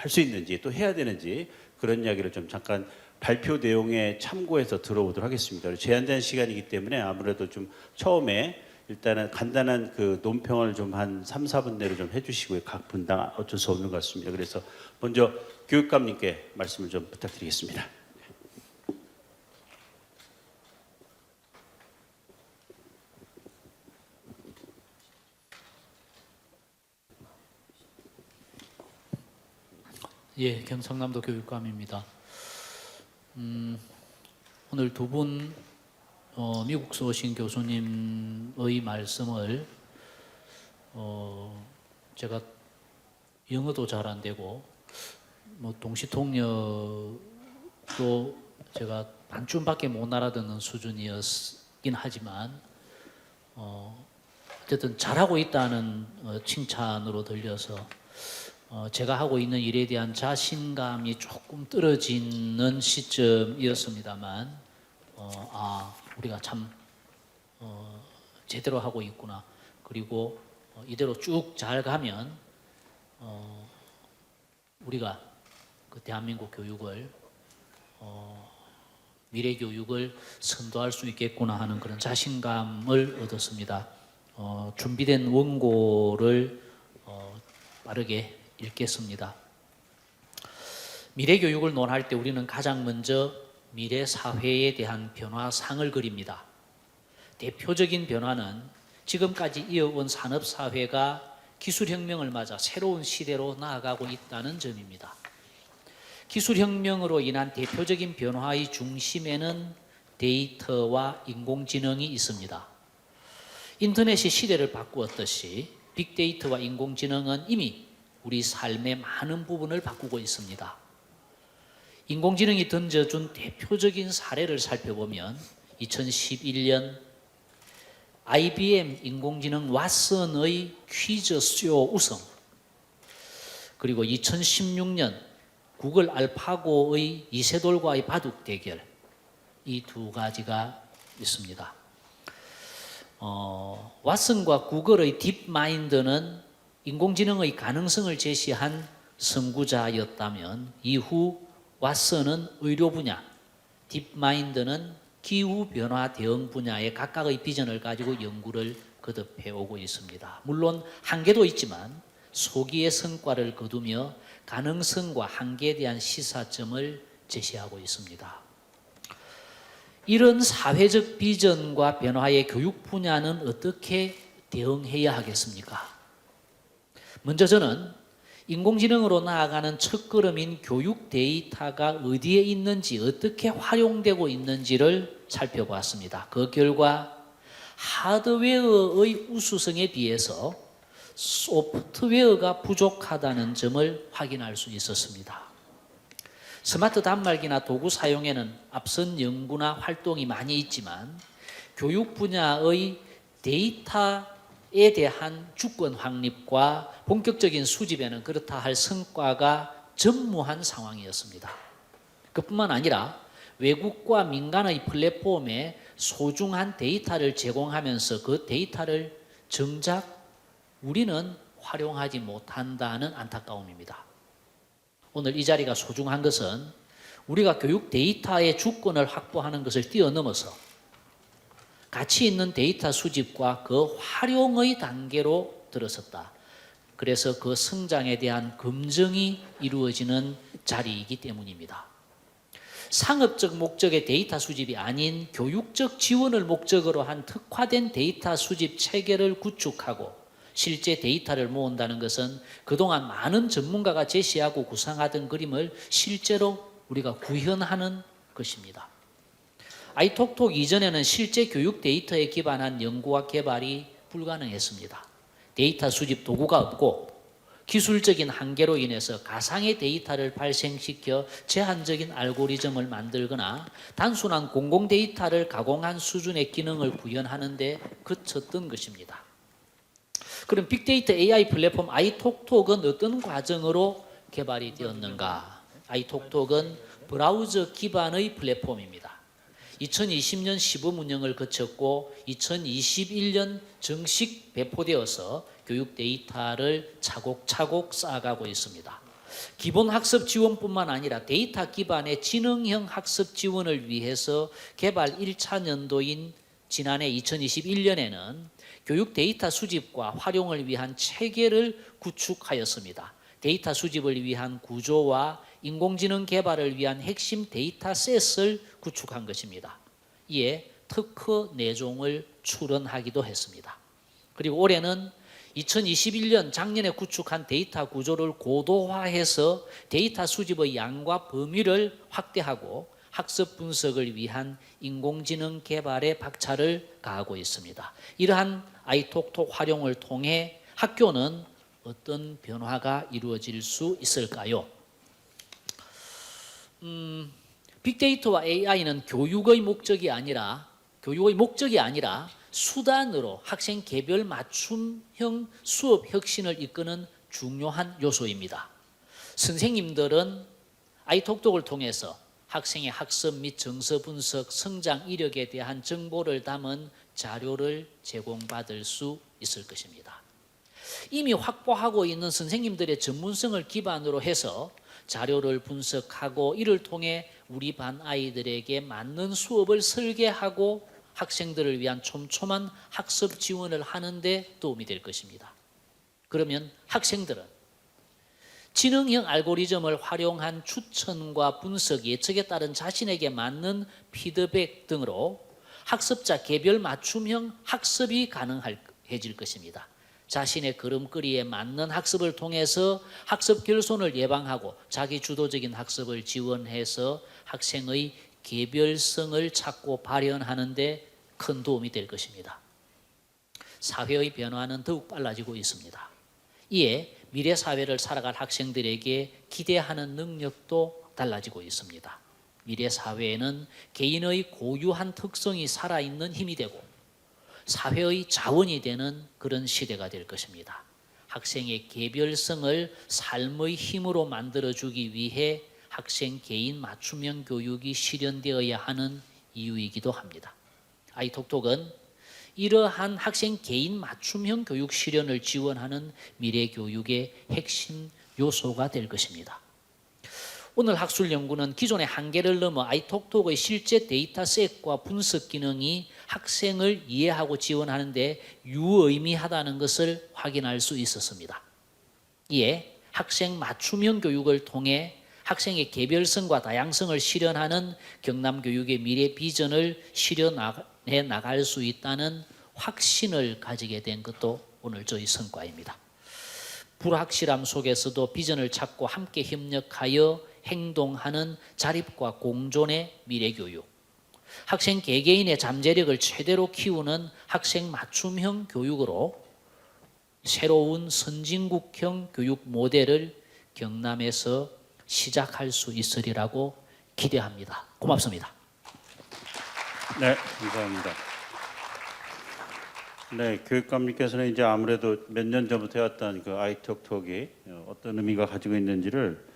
수 있는지 또 해야 되는지 그런 이야기를 좀 잠깐 발표 내용에 참고해서 들어보도록 하겠습니다. 제한된 시간이기 때문에 아무래도 좀 처음에 일단은 간단한 그 논평을 좀 한 3, 4분 내로 좀 해주시고요. 각 분당 어쩔 수 없는 것 같습니다. 그래서 먼저 교육감님께 말씀을 좀 부탁드리겠습니다. 예, 경상남도 교육감입니다. 오늘 두 분 미국서 오신 교수님의 말씀을 제가 영어도 잘 안 되고 뭐 동시통역도 제가 반쯤밖에 못 알아듣는 수준이었긴 하지만 어쨌든 잘하고 있다는 칭찬으로 들려서 제가 하고 있는 일에 대한 자신감이 조금 떨어지는 시점이었습니다만 우리가 참 제대로 하고 있구나. 그리고 이대로 쭉 잘 가면 우리가 그 대한민국 교육을 미래 교육을 선도할 수 있겠구나 하는 그런 자신감을 얻었습니다. 준비된 원고를 빠르게 읽겠습니다. 미래 교육을 논할 때 우리는 가장 먼저 미래 사회에 대한 변화상을 그립니다. 대표적인 변화는 지금까지 이어온 산업 사회가 기술혁명을 맞아 새로운 시대로 나아가고 있다는 점입니다. 기술혁명으로 인한 대표적인 변화의 중심에는 데이터와 인공지능이 있습니다. 인터넷이 시대를 바꾸었듯이 빅데이터와 인공지능은 이미 우리 삶의 많은 부분을 바꾸고 있습니다. 인공지능이 던져준 대표적인 사례를 살펴보면 2011년 IBM 인공지능 왓슨의 퀴즈쇼 우승, 그리고 2016년 구글 알파고의 이세돌과의 바둑 대결, 이 두 가지가 있습니다. 왓슨과 구글의 딥마인드는 인공지능의 가능성을 제시한 선구자였다면 이후 왓슨은 의료 분야, 딥마인드는 기후변화 대응 분야의 각각의 비전을 가지고 연구를 거듭해 오고 있습니다. 물론 한계도 있지만 소기의 성과를 거두며 가능성과 한계에 대한 시사점을 제시하고 있습니다. 이런 사회적 비전과 변화의 교육 분야는 어떻게 대응해야 하겠습니까? 먼저 저는 인공지능으로 나아가는 첫걸음인 교육 데이터가 어디에 있는지, 어떻게 활용되고 있는지를 살펴보았습니다. 그 결과 하드웨어의 우수성에 비해서 소프트웨어가 부족하다는 점을 확인할 수 있었습니다. 스마트 단말기나 도구 사용에는 앞선 연구나 활동이 많이 있지만 교육 분야의 데이터에 대한 주권 확립과 본격적인 수집에는 그렇다 할 성과가 전무한 상황이었습니다. 그뿐만 아니라 외국과 민간의 플랫폼에 소중한 데이터를 제공하면서 그 데이터를 정작 우리는 활용하지 못한다는 안타까움입니다. 오늘 이 자리가 소중한 것은 우리가 교육 데이터의 주권을 확보하는 것을 뛰어넘어서 가치 있는 데이터 수집과 그 활용의 단계로 들어섰다. 그래서 그 성장에 대한 검증이 이루어지는 자리이기 때문입니다. 상업적 목적의 데이터 수집이 아닌 교육적 지원을 목적으로 한 특화된 데이터 수집 체계를 구축하고 실제 데이터를 모은다는 것은 그동안 많은 전문가가 제시하고 구상하던 그림을 실제로 우리가 구현하는 것입니다. 아이톡톡 이전에는 실제 교육 데이터에 기반한 연구와 개발이 불가능했습니다. 데이터 수집 도구가 없고 기술적인 한계로 인해서 가상의 데이터를 발생시켜 제한적인 알고리즘을 만들거나 단순한 공공 데이터를 가공한 수준의 기능을 구현하는 데 그쳤던 것입니다. 그럼 빅데이터 AI 플랫폼 아이톡톡은 어떤 과정으로 개발이 되었는가? 아이톡톡은 브라우저 기반의 플랫폼입니다. 2020년 시범 운영을 거쳤고 2021년 정식 배포되어서 교육 데이터를 차곡차곡 쌓아가고 있습니다. 기본 학습 지원뿐만 아니라 데이터 기반의 지능형 학습 지원을 위해서 개발 1차 연도인 지난해 2021년에는 교육 데이터 수집과 활용을 위한 체계를 구축하였습니다. 데이터 수집을 위한 구조와 인공지능 개발을 위한 핵심 데이터셋을 구축한 것입니다. 이에 특허 내종을 출원하기도 했습니다. 그리고 올해는 2021년 작년에 구축한 데이터 구조를 고도화해서 데이터 수집의 양과 범위를 확대하고 학습 분석을 위한 인공지능 개발에 박차를 가하고 있습니다. 이러한 아이톡톡 활용을 통해 학교는 어떤 변화가 이루어질 수 있을까요? 빅데이터와 AI는 교육의 목적이 아니라 수단으로 학생 개별 맞춤형 수업 혁신을 이끄는 중요한 요소입니다. 선생님들은 아이톡톡을 통해서 학생의 학습 및 정서 분석, 성장 이력에 대한 정보를 담은 자료를 제공받을 수 있을 것입니다. 이미 확보하고 있는 선생님들의 전문성을 기반으로 해서 자료를 분석하고 이를 통해 우리 반 아이들에게 맞는 수업을 설계하고 학생들을 위한 촘촘한 학습 지원을 하는 데 도움이 될 것입니다. 그러면 학생들은 지능형 알고리즘을 활용한 추천과 분석, 예측에 따른 자신에게 맞는 피드백 등으로 학습자 개별 맞춤형 학습이 가능해질 것입니다. 자신의 걸음걸이에 맞는 학습을 통해서 학습 결손을 예방하고 자기 주도적인 학습을 지원해서 학생의 개별성을 찾고 발현하는 데 큰 도움이 될 것입니다. 사회의 변화는 더욱 빨라지고 있습니다. 이에 미래 사회를 살아갈 학생들에게 기대하는 능력도 달라지고 있습니다. 미래 사회에는 개인의 고유한 특성이 살아있는 힘이 되고 사회의 자원이 되는 그런 시대가 될 것입니다. 학생의 개별성을 삶의 힘으로 만들어주기 위해 학생 개인 맞춤형 교육이 실현되어야 하는 이유이기도 합니다. 아이톡톡은 이러한 학생 개인 맞춤형 교육 실현을 지원하는 미래 교육의 핵심 요소가 될 것입니다. 오늘 학술 연구는 기존의 한계를 넘어 아이톡톡의 실제 데이터셋과 분석 기능이 학생을 이해하고 지원하는 데 유의미하다는 것을 확인할 수 있었습니다. 이에 학생 맞춤형 교육을 통해 학생의 개별성과 다양성을 실현하는 경남교육의 미래 비전을 실현해 나갈 수 있다는 확신을 가지게 된 것도 오늘 저희 성과입니다. 불확실함 속에서도 비전을 찾고 함께 협력하여 행동하는 자립과 공존의 미래교육, 학생 개개인의 잠재력을 최대로 키우는 학생 맞춤형 교육으로 새로운 선진국형 교육 모델을 경남에서 시작할 수 있으리라고 기대합니다. 고맙습니다. 네, 감사합니다. 네, 교육감님께서는 이제 아무래도 몇 년 전부터 해왔던 그 아이톡톡이 어떤 의미가 가지고 있는지를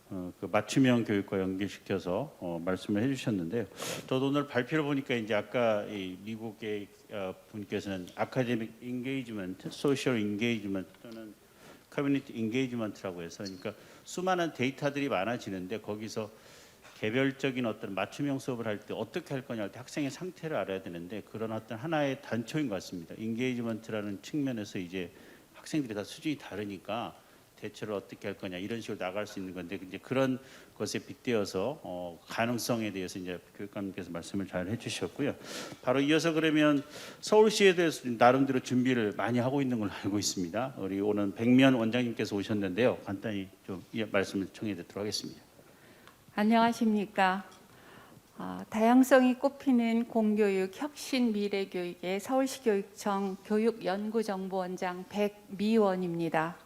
그 맞춤형 교육과 연계시켜서 말씀을 해주셨는데요. 저도 오늘 발표를 보니까 이제 아까 이 미국의 분께서는 아카데믹 인게이지먼트, 소셜 인게이지먼트 또는 커뮤니티 인게이지먼트라고 해서 그러니까 수많은 데이터들이 많아지는데 거기서 개별적인 어떤 맞춤형 수업을 할 때 어떻게 할 거냐 할 때 학생의 상태를 알아야 되는데 그런 어떤 하나의 단초인 것 같습니다. 인게이지먼트라는 측면에서 이제 학생들이 다 수준이 다르니까 대처를 어떻게 할 거냐 이런 식으로 나갈 수 있는 건데 이제 그런 것에 빗대어서 가능성에 대해서 이제 교육감님께서 말씀을 잘 해주셨고요. 바로 이어서 그러면 서울시에 대해서 나름대로 준비를 많이 하고 있는 걸로 알고 있습니다. 우리 오늘 백면 원장님께서 오셨는데요. 간단히 좀 말씀을 청해 듣도록 하겠습니다. 안녕하십니까. 다양성이 꽃피는 공교육 혁신 미래교육의 서울시 교육청 교육연구정보원장 백미원입니다.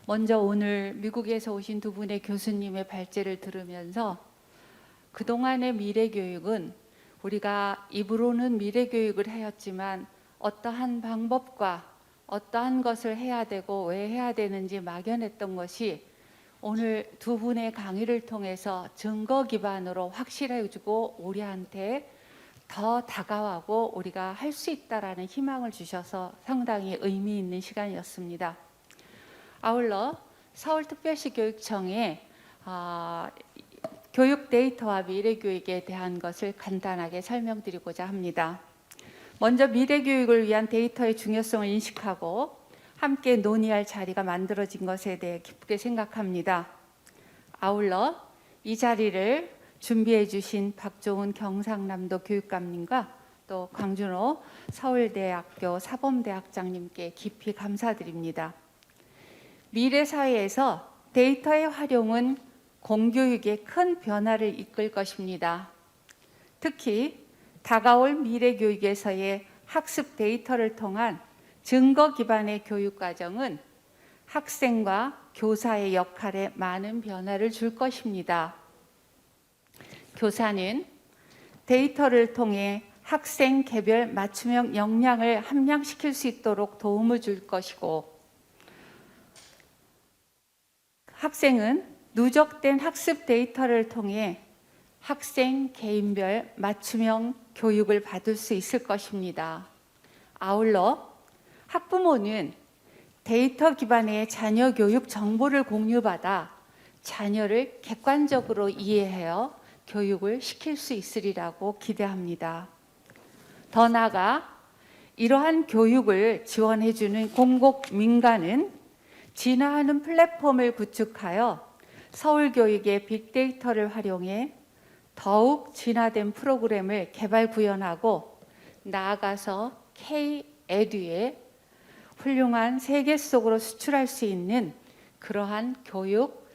먼저 오늘 미국에서 오신 두 분의 교수님의 발제를 들으면서 그동안의 미래교육은 우리가 입으로는 미래교육을 하였지만 어떠한 방법과 어떠한 것을 해야 되고 왜 해야 되는지 막연했던 것이 오늘 두 분의 강의를 통해서 증거 기반으로 확실해지고 우리한테 더 다가가고 우리가 할 수 있다라는 희망을 주셔서 상당히 의미 있는 시간이었습니다. 아울러 서울특별시 교육청의 교육 데이터와 미래교육에 대한 것을 간단하게 설명드리고자 합니다. 먼저 미래교육을 위한 데이터의 중요성을 인식하고 함께 논의할 자리가 만들어진 것에 대해 기쁘게 생각합니다. 아울러 이 자리를 준비해 주신 박종훈 경상남도 교육감님과 또 광준호 서울대학교 사범대학장님께 깊이 감사드립니다. 미래사회에서 데이터의 활용은 공교육에 큰 변화를 이끌 것입니다. 특히 다가올 미래교육에서의 학습 데이터를 통한 증거 기반의 교육 과정은 학생과 교사의 역할에 많은 변화를 줄 것입니다. 교사는 데이터를 통해 학생 개별 맞춤형 역량을 함양시킬 수 있도록 도움을 줄 것이고 학생은 누적된 학습 데이터를 통해 학생 개인별 맞춤형 교육을 받을 수 있을 것입니다. 아울러 학부모는 데이터 기반의 자녀 교육 정보를 공유받아 자녀를 객관적으로 이해하여 교육을 시킬 수 있으리라고 기대합니다. 더 나아가 이러한 교육을 지원해주는 공공 민간은 진화하는 플랫폼을 구축하여 서울교육의 빅데이터를 활용해 더욱 진화된 프로그램을 개발 구현하고 나아가서 K-에듀의 훌륭한 세계 속으로 수출할 수 있는 그러한 교육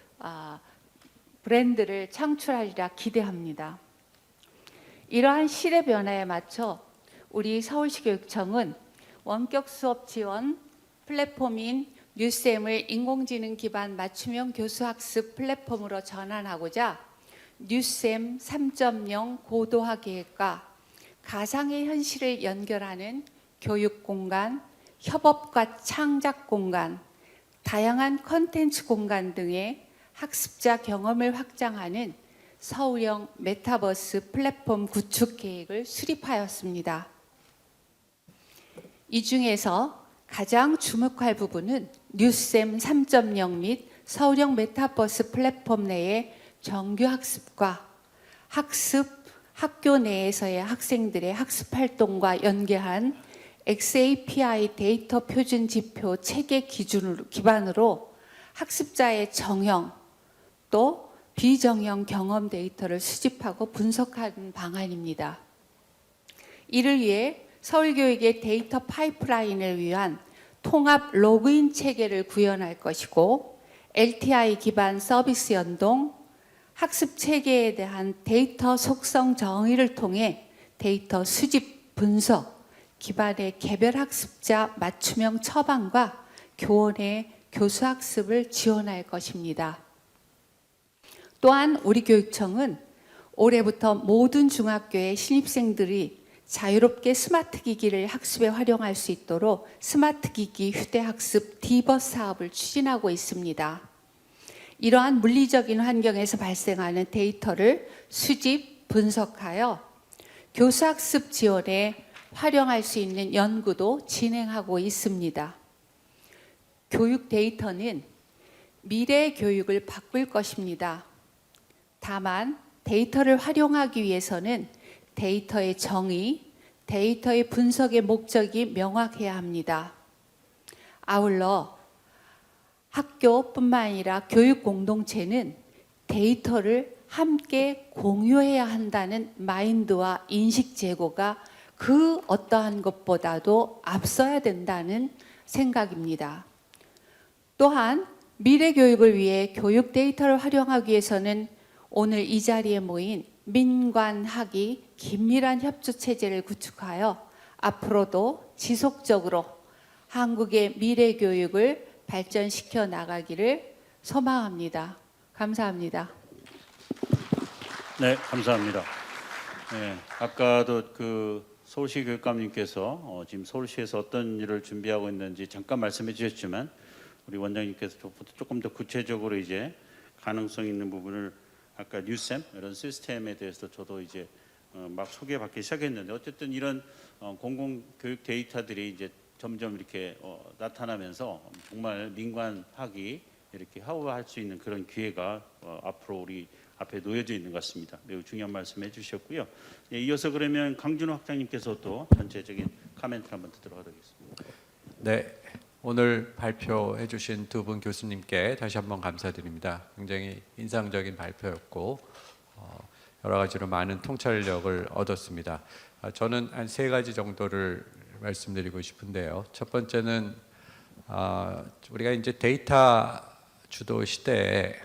브랜드를 창출하리라 기대합니다. 이러한 시대 변화에 맞춰 우리 서울시 교육청은 원격 수업 지원 플랫폼인 뉴쌤을 인공지능 기반 맞춤형 교수학습 플랫폼으로 전환하고자 뉴쌤 3.0 고도화 계획과 가상의 현실을 연결하는 교육 공간, 협업과 창작 공간, 다양한 콘텐츠 공간 등의 학습자 경험을 확장하는 서울형 메타버스 플랫폼 구축 계획을 수립하였습니다. 이 중에서 가장 주목할 부분은 뉴쌤 3.0 및 서울형 메타버스 플랫폼 내의 정규 학습과 학교 내에서의 학생들의 학습 활동과 연계한 XAPI 데이터 표준 지표 체계 기반으로 학습자의 정형 또 비정형 경험 데이터를 수집하고 분석하는 방안입니다. 이를 위해 서울교육의 데이터 파이프라인을 위한 통합 로그인 체계를 구현할 것이고 LTI 기반 서비스 연동, 학습 체계에 대한 데이터 속성 정의를 통해 데이터 수집, 분석, 기반의 개별 학습자 맞춤형 처방과 교원의 교수학습을 지원할 것입니다. 또한 우리 교육청은 올해부터 모든 중학교의 신입생들이 자유롭게 스마트 기기를 학습에 활용할 수 있도록 스마트 기기 휴대학습 디버스 사업을 추진하고 있습니다. 이러한 물리적인 환경에서 발생하는 데이터를 수집, 분석하여 교수학습 지원에 활용할 수 있는 연구도 진행하고 있습니다. 교육 데이터는 미래 교육을 바꿀 것입니다. 다만 데이터를 활용하기 위해서는 데이터의 정의, 데이터의 분석의 목적이 명확해야 합니다. 아울러 학교뿐만 아니라 교육 공동체는 데이터를 함께 공유해야 한다는 마인드와 인식 제고가 그 어떠한 것보다도 앞서야 된다는 생각입니다. 또한 미래 교육을 위해 교육 데이터를 활용하기 위해서는 오늘 이 자리에 모인 민관학이 긴밀한 협조 체제를 구축하여 앞으로도 지속적으로 한국의 미래 교육을 발전시켜 나가기를 소망합니다. 감사합니다. 네, 감사합니다. 네, 아까도 그 서울시 교육감님께서 지금 서울시에서 어떤 일을 준비하고 있는지 잠깐 말씀해 주셨지만 우리 원장님께서 조금 더 구체적으로 이제 가능성 있는 부분을 아까 뉴쌤 이런 시스템에 대해서 저도 이제 막 소개받기 시작했는데 어쨌든 이런 공공교육 데이터들이 이제 점점 이렇게 나타나면서 정말 민관학이 이렇게 하우할 수 있는 그런 기회가 앞으로 우리 앞에 놓여져 있는 것 같습니다. 매우 중요한 말씀해 주셨고요. 예, 이어서 그러면 강준호 학장님께서 또 전체적인 코멘트를 한번 듣도록 하겠습니다. 네, 오늘 발표해 주신 두 분 교수님께 다시 한번 감사드립니다. 굉장히 인상적인 발표였고 여러 가지로 많은 통찰력을 얻었습니다. 저는 한 세 가지 정도를 말씀드리고 싶은데요. 첫 번째는 우리가 이제 데이터 주도 시대에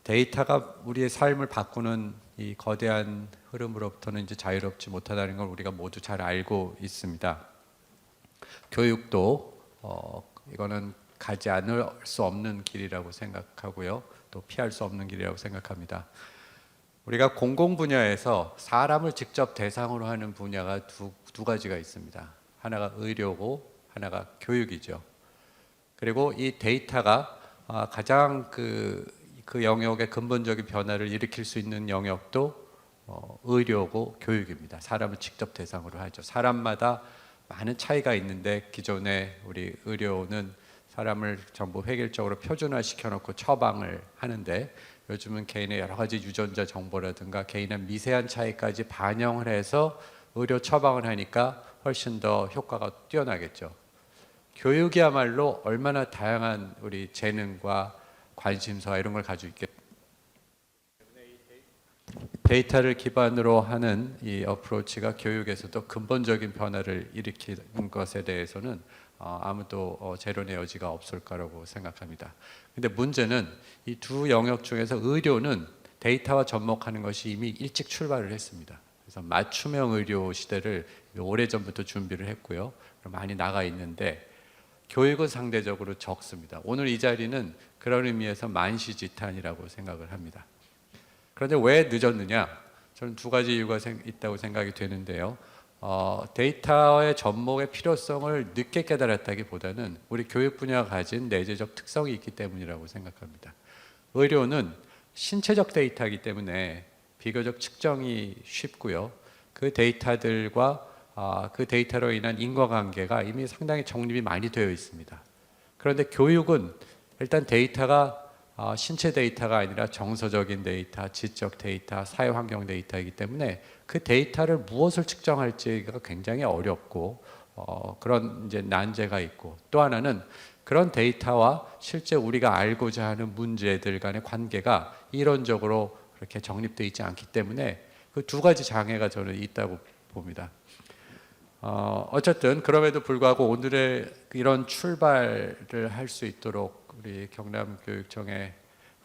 데이터가 우리의 삶을 바꾸는 이 거대한 흐름으로부터는 이제 자유롭지 못하다는 걸 우리가 모두 잘 알고 있습니다. 교육도 이거는 가지 않을 수 없는 길이라고 생각하고요. 또 피할 수 없는 길이라고 생각합니다. 우리가 공공 분야에서 사람을 직접 대상으로 하는 분야가 두 가지가 있습니다. 하나가 의료고 하나가 교육이죠. 그리고 이 데이터가 가장 그 영역의 근본적인 변화를 일으킬 수 있는 영역도 의료고 교육입니다. 사람을 직접 대상으로 하죠. 사람마다 많은 차이가 있는데 기존에 우리 의료는 사람을 전부 획일적으로 표준화 시켜놓고 처방을 하는데 요즘은 개인의 여러 가지 유전자 정보라든가 개인의 미세한 차이까지 반영을 해서 의료 처방을 하니까 훨씬 더 효과가 뛰어나겠죠. 교육이야말로 얼마나 다양한 우리 재능과 관심사 이런 걸 가지고 있게 데이터를 기반으로 하는 이 어프로치가 교육에서도 근본적인 변화를 일으키는 것에 대해서는 아무도 재론의 여지가 없을 거라고 생각합니다. 근데 문제는 이 두 영역 중에서 의료는 데이터와 접목하는 것이 이미 일찍 출발을 했습니다. 그래서 맞춤형 의료 시대를 오래전부터 준비를 했고요. 많이 나가 있는데 교육은 상대적으로 적습니다. 오늘 이 자리는 그런 의미에서 만시지탄이라고 생각을 합니다. 그런데 왜 늦었느냐? 저는 두 가지 이유가 있다고 생각이 되는데요. 데이터의 접목의 필요성을 늦게 깨달았다기보다는 우리 교육 분야가 가진 내재적 특성이 있기 때문이라고 생각합니다. 의료는 신체적 데이터이기 때문에 비교적 측정이 쉽고요. 그 데이터들과 그 데이터로 인한 인과관계가 이미 상당히 정립이 많이 되어 있습니다. 그런데 교육은 일단 데이터가 신체 데이터가 아니라 정서적인 데이터, 지적 데이터, 사회환경 데이터이기 때문에 그 데이터를 무엇을 측정할지가 굉장히 어렵고 그런 이제 난제가 있고 또 하나는 그런 데이터와 실제 우리가 알고자 하는 문제들 간의 관계가 이론적으로 그렇게 정립되어 있지 않기 때문에 그 두 가지 장애가 저는 있다고 봅니다. 어쨌든 그럼에도 불구하고 오늘의 이런 출발을 할 수 있도록 우리 경남교육청의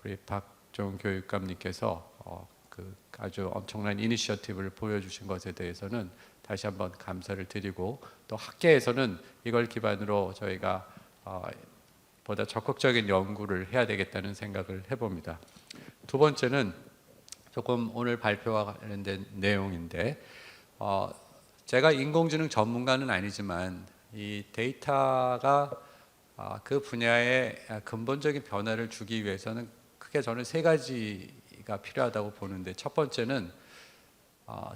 우리 박종 교육감님께서 그 아주 엄청난 이니셔티브를 보여주신 것에 대해서는 다시 한번 감사를 드리고 또 학계에서는 이걸 기반으로 저희가 보다 적극적인 연구를 해야 되겠다는 생각을 해봅니다. 두 번째는 조금 오늘 발표와 관련된 내용인데 제가 인공지능 전문가는 아니지만 이 데이터가 그 분야의 근본적인 변화를 주기 위해서는 크게 저는 세 가지가 필요하다고 보는데 첫 번째는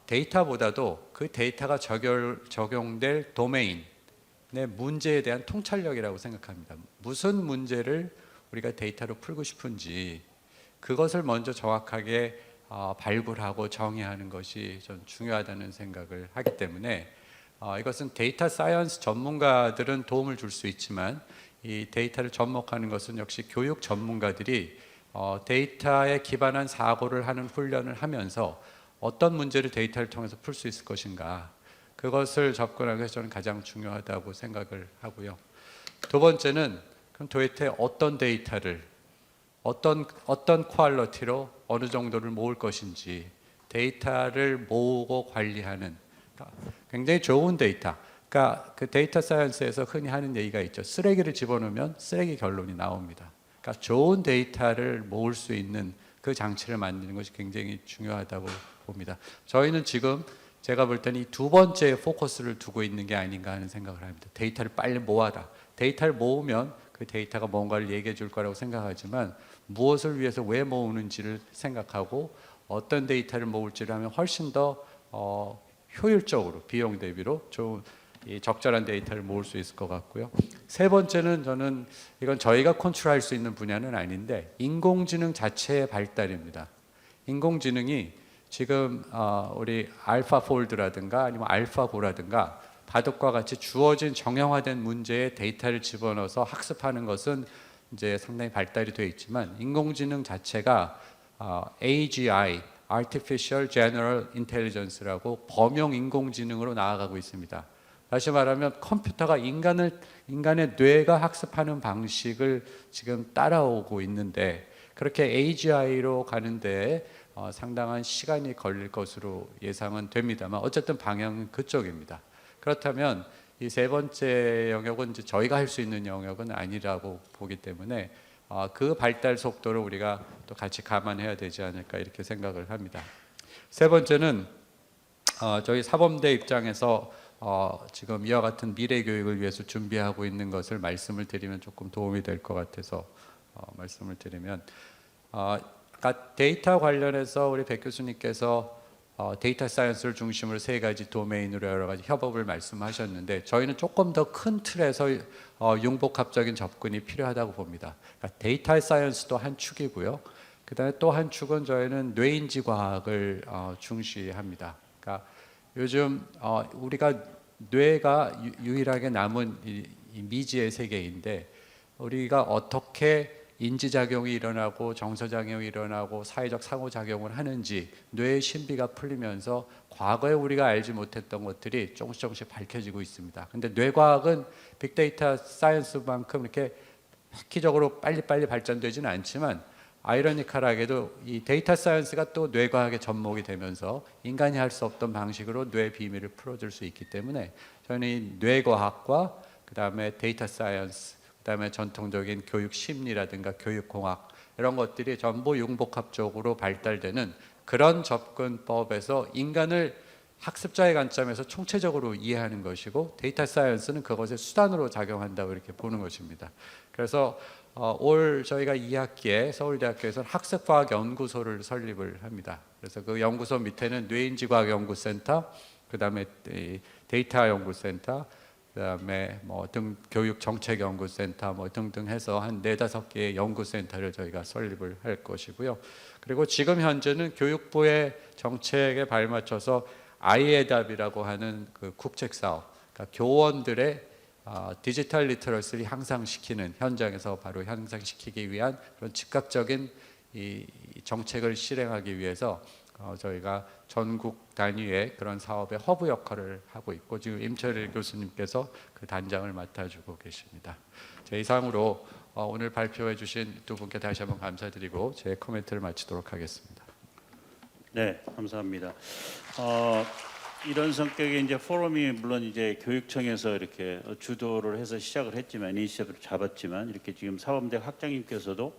데이터보다도 그 데이터가 적용될 도메인의 문제에 대한 통찰력이라고 생각합니다. 무슨 문제를 우리가 데이터로 풀고 싶은지 그것을 먼저 정확하게 발굴하고 정의하는 것이 전 중요하다는 생각을 하기 때문에 이것은 데이터 사이언스 전문가들은 도움을 줄 수 있지만 이 데이터를 접목하는 것은 역시 교육 전문가들이 데이터에 기반한 사고를 하는 훈련을 하면서 어떤 문제를 데이터를 통해서 풀 수 있을 것인가, 그것을 접근하는 것이 저는 가장 중요하다고 생각을 하고요. 두 번째는 그럼 도대체 어떤 데이터를 어떤 퀄리티로 어느 정도를 모을 것인지, 데이터를 모으고 관리하는 굉장히 좋은 데이터. 그러니까 그 데이터 사이언스에서 흔히 하는 얘기가 있죠. 쓰레기를 집어넣으면 쓰레기 결론이 나옵니다. 그러니까 좋은 데이터를 모을 수 있는 그 장치를 만드는 것이 굉장히 중요하다고 봅니다. 저희는 지금 제가 볼 때는 이 두 번째 포커스를 두고 있는 게 아닌가 하는 생각을 합니다. 데이터를 빨리 모아라. 데이터를 모으면 그 데이터가 뭔가를 얘기해 줄 거라고 생각하지만 무엇을 위해서 왜 모으는지를 생각하고 어떤 데이터를 모을지를 하면 훨씬 더 효율적으로 비용 대비로 좋은 이 적절한 데이터를 모을 수 있을 것 같고요. 세 번째는 저는 이건 저희가 컨트롤할 수 있는 분야는 아닌데 인공지능 자체의 발달입니다. 인공지능이 지금 우리 알파폴드라든가 아니면 알파고라든가 바둑과 같이 주어진 정형화된 문제에 데이터를 집어넣어서 학습하는 것은 이제 상당히 발달이 되어 있지만 인공지능 자체가 AGI, Artificial General Intelligence라고 범용 인공지능으로 나아가고 있습니다. 다시 말하면 컴퓨터가 인간의 뇌가 학습하는 방식을 지금 따라오고 있는데 그렇게 AGI로 가는데 상당한 시간이 걸릴 것으로 예상은 됩니다만 어쨌든 방향은 그쪽입니다. 그렇다면 이 세 번째 영역은 이제 저희가 할 수 있는 영역은 아니라고 보기 때문에 그 발달 속도를 우리가 또 같이 감안해야 되지 않을까 이렇게 생각을 합니다. 세 번째는 저희 사범대 입장에서 지금 이와 같은 미래 교육을 위해서 준비하고 있는 것을 말씀을 드리면 조금 도움이 될 것 같아서 말씀을 드리면 아까 데이터 관련해서 우리 백 교수님께서 데이터 사이언스를 중심으로 세 가지 도메인으로 여러 가지 협업을 말씀하셨는데 저희는 조금 더 큰 틀에서 융복합적인 접근이 필요하다고 봅니다. 그러니까 데이터 사이언스도 한 축이고요. 그다음에 또 한 축은 저희는 뇌인지 과학을 중시합니다. 그러니까 요즘 우리가 뇌가 유일하게 남은 이 미지의 세계인데 우리가 어떻게 인지작용이 일어나고 정서작용이 일어나고 사회적 상호작용을 하는지 뇌의 신비가 풀리면서 과거에 우리가 알지 못했던 것들이 조금씩 밝혀지고 있습니다. 근데 뇌과학은 빅데이터 사이언스만큼 이렇게 획기적으로 빨리빨리 발전되지는 않지만 아이러니컬하게도 이 데이터 사이언스가 또 뇌과학의 접목이 되면서 인간이 할 수 없던 방식으로 뇌의 비밀을 풀어줄 수 있기 때문에 저는 이 뇌과학과 그다음에 데이터 사이언스 그다음에 전통적인 교육 심리라든가 교육공학 이런 것들이 전부 융복합적으로 발달되는 그런 접근법에서 인간을 학습자의 관점에서 총체적으로 이해하는 것이고 데이터 사이언스는 그것의 수단으로 작용한다고 이렇게 보는 것입니다. 그래서 올 저희가 2학기에 서울대학교에서는 학습과학연구소를 설립을 합니다. 그래서 그 연구소 밑에는 뇌인지과학연구센터, 그다음에 데이터 연구센터, 그다음에 교육정책연구센터 등등 해서 한 4-5개의 연구센터를 저희가 설립을 할 것이고요. 그리고 지금 현재는 교육부의 정책에 발맞춰서 아이의 답이라고 하는 그 국책 사업, 그러니까 교원들의 디지털 리터러시를 향상시키는 현장에서 바로 향상시키기 위한 그런 즉각적인 이 정책을 실행하기 위해서 저희가 전국 단위의 그런 사업의 허브 역할을 하고 있고 지금 임철일 교수님께서 그 단장을 맡아주고 계십니다. 제 이상으로 오늘 발표해 주신 두 분께 다시 한번 감사드리고 제 코멘트를 마치도록 하겠습니다. 네, 감사합니다. 이런 성격의 이제 포럼이 물론 이제 교육청에서 이렇게 주도를 해서 시작을 했지만 이니시티브를 잡았지만 이렇게 지금 사범대 학장님께서도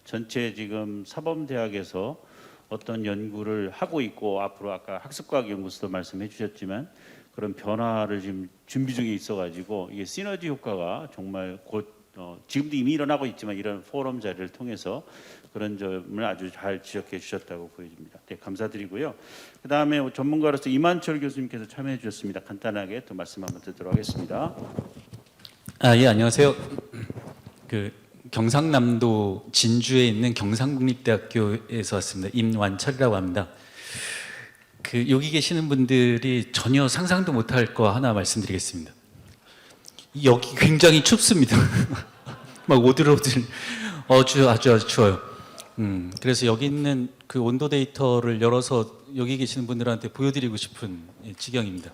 전체 지금 사범대학에서 어떤 연구를 하고 있고 앞으로 아까 학습과학연구소도 말씀해 주셨지만 그런 변화를 지금 준비 중에 있어가지고 이게 시너지 효과가 정말 곧 지금도 이미 일어나고 있지만 이런 포럼 자리를 통해서 그런 점을 아주 잘 지적해 주셨다고 보여집니다. 네, 감사드리고요. 그 다음에 전문가로서 이만철 교수님께서 참여해 주셨습니다. 간단하게 또 말씀 한번 듣도록 하겠습니다. 예, 안녕하세요. 경상남도 진주에 있는 경상국립대학교에서 왔습니다. 임완철이라고 합니다. 여기 계시는 분들이 전혀 상상도 못할 거 하나 말씀드리겠습니다. 여기 굉장히 춥습니다. 막 오들오들 아주 추워요. 그래서 여기 있는 그 온도 데이터를 열어서 여기 계시는 분들한테 보여드리고 싶은 지경입니다.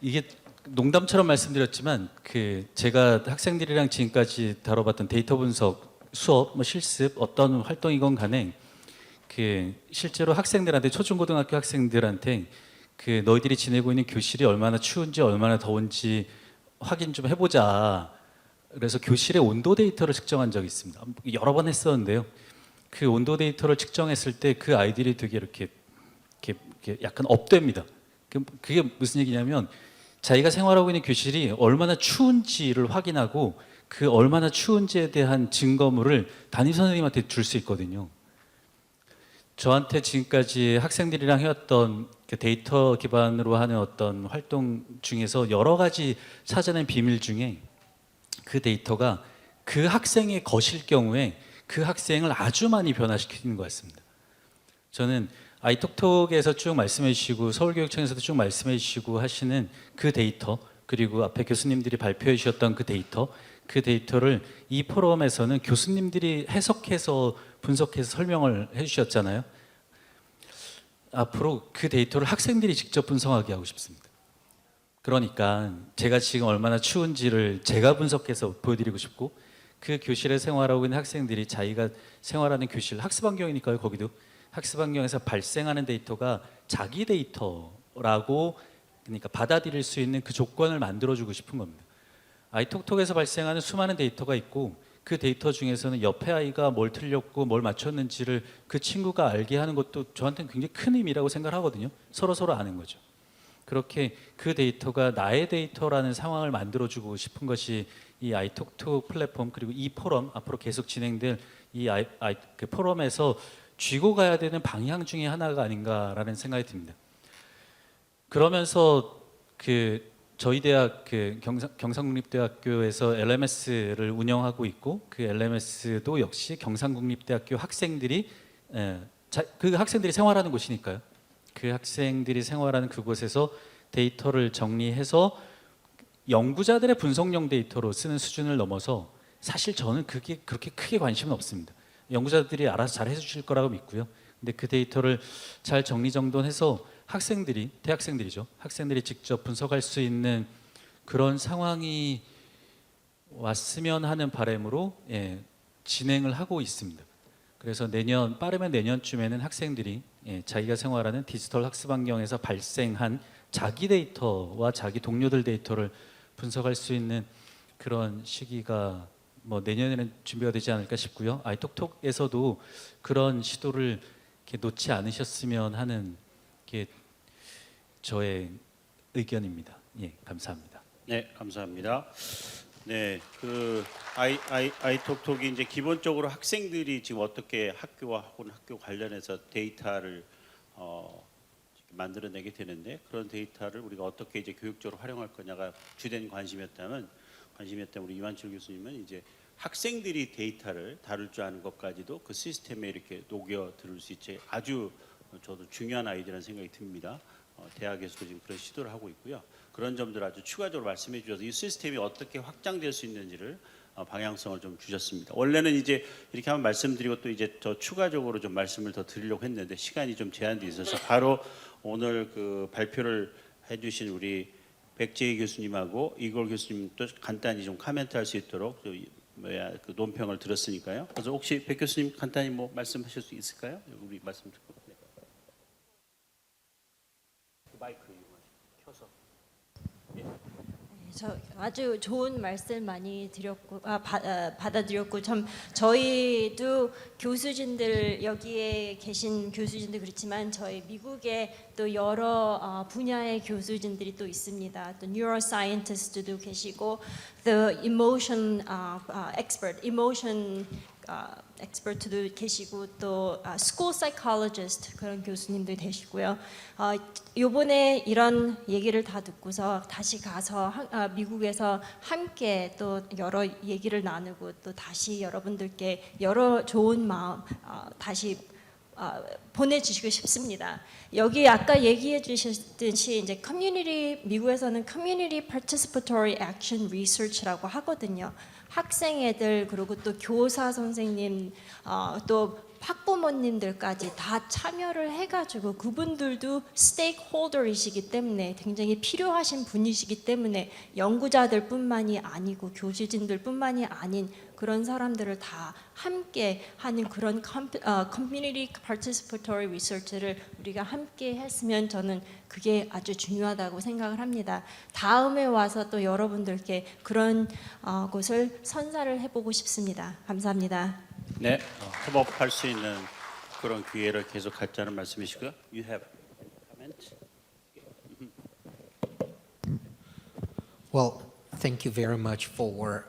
이게 농담처럼 말씀드렸지만 그 제가 학생들이랑 지금까지 다뤄봤던 데이터 분석 수업, 뭐 실습 어떤 활동이건 간에 그 실제로 학생들한테 초중고등학교 학생들한테 그 너희들이 지내고 있는 교실이 얼마나 추운지 얼마나 더운지 확인 좀 해보자. 그래서 교실의 온도 데이터를 측정한 적이 있습니다. 여러 번 했었는데요. 그 온도 데이터를 측정했을 때 그 아이들이 되게 이렇게 약간 업됩니다. 그게 무슨 얘기냐면 자기가 생활하고 있는 교실이 얼마나 추운지를 확인하고 그 얼마나 추운지에 대한 증거물을 담임 선생님한테 줄 수 있거든요. 저한테 지금까지 학생들이랑 해왔던 그 데이터 기반으로 하는 어떤 활동 중에서 여러 가지 찾아낸 비밀 중에 그 데이터가 그 학생의 것일 경우에 그 학생을 아주 많이 변화시키는 것 같습니다. 저는 아이톡톡에서 쭉 말씀해 주시고 서울교육청에서도 쭉 말씀해 주시고 하시는 그 데이터, 그리고 앞에 교수님들이 발표해 주셨던 그 데이터를 이 포럼에서는 교수님들이 해석해서 분석해서 설명을 해 주셨잖아요. 앞으로 그 데이터를 학생들이 직접 분석하게 하고 싶습니다. 그러니까 제가 지금 얼마나 추운지를 제가 분석해서 보여드리고 싶고, 그 교실에 생활하고 있는 학생들이 자기가 생활하는 교실, 학습 환경이니까요. 거기도 학습 환경에서 발생하는 데이터가 자기 데이터라고, 그러니까 받아들일 수 있는 그 조건을 만들어주고 싶은 겁니다. 아이톡톡에서 발생하는 수많은 데이터가 있고 그 데이터 중에서는 옆에 아이가 뭘 틀렸고 뭘 맞췄는지를 그 친구가 알게 하는 것도 저한테는 굉장히 큰 의미라고 생각하거든요. 서로 아는 거죠. 그렇게 그 데이터가 나의 데이터라는 상황을 만들어주고 싶은 것이 이 아이톡톡 플랫폼, 그리고 이 포럼, 앞으로 계속 진행될 이 그 포럼에서 쥐고 가야 되는 방향 중에 하나가 아닌가라는 생각이 듭니다. 그러면서 그 저희 대학 그 경상국립대학교에서 LMS를 운영하고 있고, 그 LMS도 역시 경상국립대학교 학생들이 그 학생들이 생활하는 곳이니까요. 그 학생들이 생활하는 그곳에서 데이터를 정리해서 연구자들의 분석용 데이터로 쓰는 수준을 넘어서 사실 저는 그게 그렇게 크게 관심은 없습니다. 연구자들이 알아서 잘 해주실 거라고 믿고요. 근데 그 데이터를 잘 정리정돈해서 학생들이, 대학생들이죠. 학생들이 직접 분석할 수 있는 그런 상황이 왔으면 하는 바람으로 진행을 하고 있습니다. 그래서 빠르면 내년쯤에는 학생들이 자기가 생활하는 디지털 학습 환경에서 발생한 자기 데이터와 자기 동료들 데이터를 분석할 수 있는 그런 시기가 뭐 내년에는 준비가 되지 않을까 싶고요. 아이톡톡에서도 그런 시도를 이렇게 놓지 않으셨으면 하는 게 저의 의견입니다. 예, 감사합니다. 네, 감사합니다. 네, 그 아이톡톡이 이제 기본적으로 학생들이 지금 어떻게 학교와 학교 관련해서 데이터를 만들어내게 되는데, 그런 데이터를 우리가 어떻게 이제 교육적으로 활용할 거냐가 주된 관심이었다면 우리 이완철 교수님은 이제 학생들이 데이터를 다룰 줄 아는 것까지도 그 시스템에 이렇게 녹여 들을 수 있지, 아주 저도 중요한 아이디어라는 생각이 듭니다. 대학에서도 지금 그런 시도를 하고 있고요. 그런 점들 아주 추가적으로 말씀해 주셔서 이 시스템이 어떻게 확장될 수 있는지를 방향성을 좀 주셨습니다. 원래는 이제 이렇게 한번 말씀드리고 또 이제 더 추가적으로 좀 말씀을 더 드리려고 했는데 시간이 좀 제한되어 있어서 바로 오늘 그 발표를 해주신 우리 백재희 교수님하고 이걸 교수님도 간단히 좀 코멘트할 수 있도록 그 논평을 들었으니까요. 그래서 혹시 백 교수님 간단히 뭐 말씀하실 수 있을까요? 우리 말씀 듣고. 네. 마이크 켜서. 예. 저 아주 좋은 말씀 많이 받아들였고, 저희도 교수진들, 여기에 계신 교수진들 그렇지만 저희 미국에 또 여러 분야의 교수진들이 또 있습니다. 또 뉴로사이언티스트도 계시고, the emotion expert도 계시고, 또 school psychologist 그런 교수님들 계시고요. 이번에 이런 얘기를 다 듣고서 다시 가서 미국에서 함께 또 여러 얘기를 나누고 또 다시 여러분들께 여러 좋은 마음 다시 보내주시고 싶습니다. 여기 아까 얘기해 주셨듯이 이제 미국에서는 Community Participatory Action Research라고 하거든요. 학생애들 그리고 또 교사 선생님 또 학부모님들까지 다 참여를 해가지고 그분들도 스테이크홀더이시기 때문에 굉장히 필요하신 분이시기 때문에 연구자들뿐만이 아니고 교수진들뿐만이 아닌 그런 사람들을 다 함께 하는 그런 커뮤니티 파티시퍼토리 리서치를 우리가 함께 했으면 저는 그게 아주 중요하다고 생각을 합니다. 다음에 와서 또 여러분들께 그런 것을 선사를 해보고 싶습니다. 감사합니다. 네, 협업할 수 있는 그런 기회를 계속 갖자는 말씀이시고요. You have a comment? Well, thank you very much for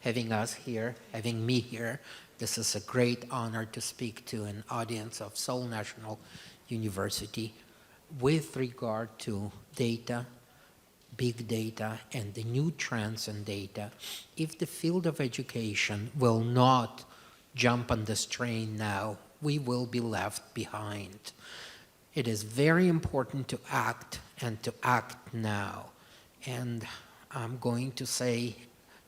having us here, having me here. This is a great honor to speak to an audience of Seoul National University with regard to data, big data, and the new trends in data. If the field of education will not jump on this train now, we will be left behind. It is very important to act and to act now. And I'm going to say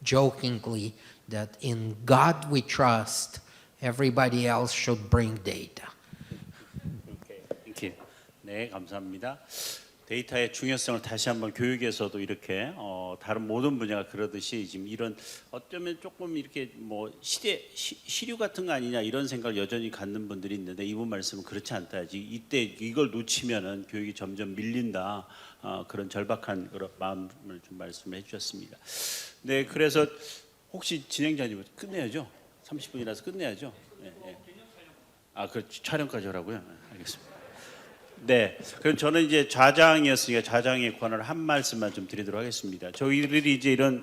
jokingly that in God we trust, everybody else should bring data. Okay, thank you. 네, 감사합니다. 데이터의 중요성을 다시 한번 교육에서도 이렇게 다른 모든 분야가 그러듯이 지금 이런 어쩌면 조금 이렇게 뭐 시류 같은 거 아니냐 이런 생각을 여전히 갖는 분들이 있는데 이분 말씀은 그렇지 않다. 이때 이걸 놓치면은 교육이 점점 밀린다. 그런 절박한 그런 마음을 좀 말씀해 주셨습니다. 네, 그래서 혹시 진행자님 끝내야죠. 30분이라서 끝내야죠. 네, 네. 그 촬영까지 하라고요? 알겠습니다. 네, 그럼 저는 이제 좌장이었으니까 좌장의 권한을 한 말씀만 좀 드리도록 하겠습니다. 저희들이 이제 이런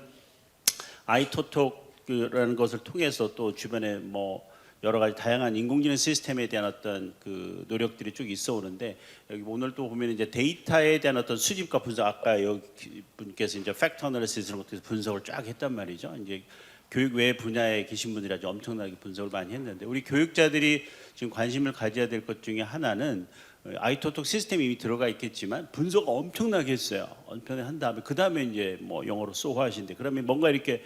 아이토톡이라는 것을 통해서 또 주변에 뭐 여러 가지 다양한 인공지능 시스템에 대한 어떤 그 노력들이 쭉 있어 오는데 여기 오늘 또 보면 이제 데이터에 대한 어떤 수집과 분석 아까 여기 분께서 이제 팩터 어널리시스 이런 것들에서 분석을 쫙 했단 말이죠. 이제 교육 외 분야에 계신 분들이 아주 엄청나게 분석을 많이 했는데 우리 교육자들이 지금 관심을 가져야 될 것 중에 하나는 아이토톡 시스템이 이미 들어가 있겠지만 분석을 엄청나게 했어요. 엄청나게 한 다음에 그 다음에 이제 뭐 영어로 소화하신데 그러면 뭔가 이렇게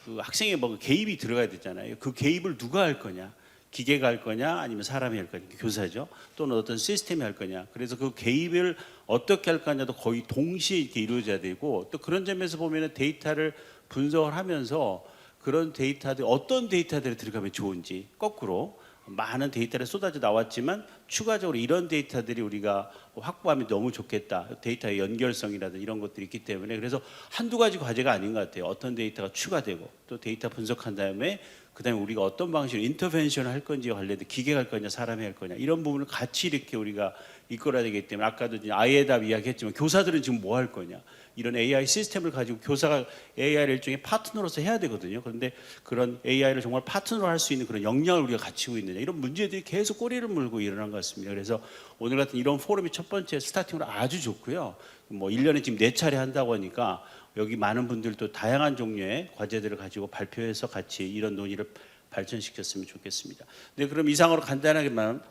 그 학생의 뭐 개입이 들어가야 되잖아요. 그 개입을 누가 할 거냐? 기계가 할 거냐? 아니면 사람이 할 거냐? 교사죠. 또는 어떤 시스템이 할 거냐? 그래서 그 개입을 어떻게 할 거냐도 거의 동시에 이렇게 이루어져야 되고 또 그런 점에서 보면은 데이터를 분석을 하면서 그런 데이터들 어떤 데이터들이 들어가면 좋은지 거꾸로 많은 데이터를 쏟아져 나왔지만 추가적으로 이런 데이터들이 우리가 확보하면 너무 좋겠다. 데이터의 연결성이라든지 이런 것들이 있기 때문에 그래서 한두 가지 과제가 아닌 것 같아요. 어떤 데이터가 추가되고 또 데이터 분석한 다음에 그다음에 우리가 어떤 방식으로 인터벤션을 할 건지와 관련된 기계가 할 거냐 사람이 할 거냐 이런 부분을 같이 이렇게 우리가 이끌어야 되기 때문에 아까도 아이의 답 이야기했지만 교사들은 지금 뭐 할 거냐 이런 AI 시스템을 가지고 교사가 AI를 일종의 파트너로서 해야 되거든요. 그런데 그런 AI를 정말 파트너로 할 수 있는 그런 역량을 우리가 갖추고 있느냐 이런 문제들이 계속 꼬리를 물고 일어난 것 같습니다. 그래서 오늘 같은 이런 포럼이 첫 번째 스타팅으로 아주 좋고요. 뭐 1년에 지금 4차례 한다고 하니까 여기 많은 분들도 다양한 종류의 과제들을 가지고 발표해서 같이 이런 논의를 발전시켰으면 좋겠습니다. 네, 그럼 이상으로 간단하게만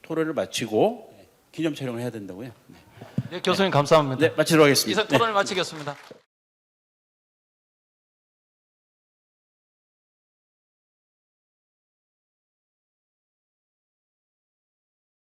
토론을 마치고 기념 촬영을 해야 된다고요? 네, 네, 교수님 감사합니다. 네, 마치도록 하겠습니다. 이상 토론을 마치겠습니다.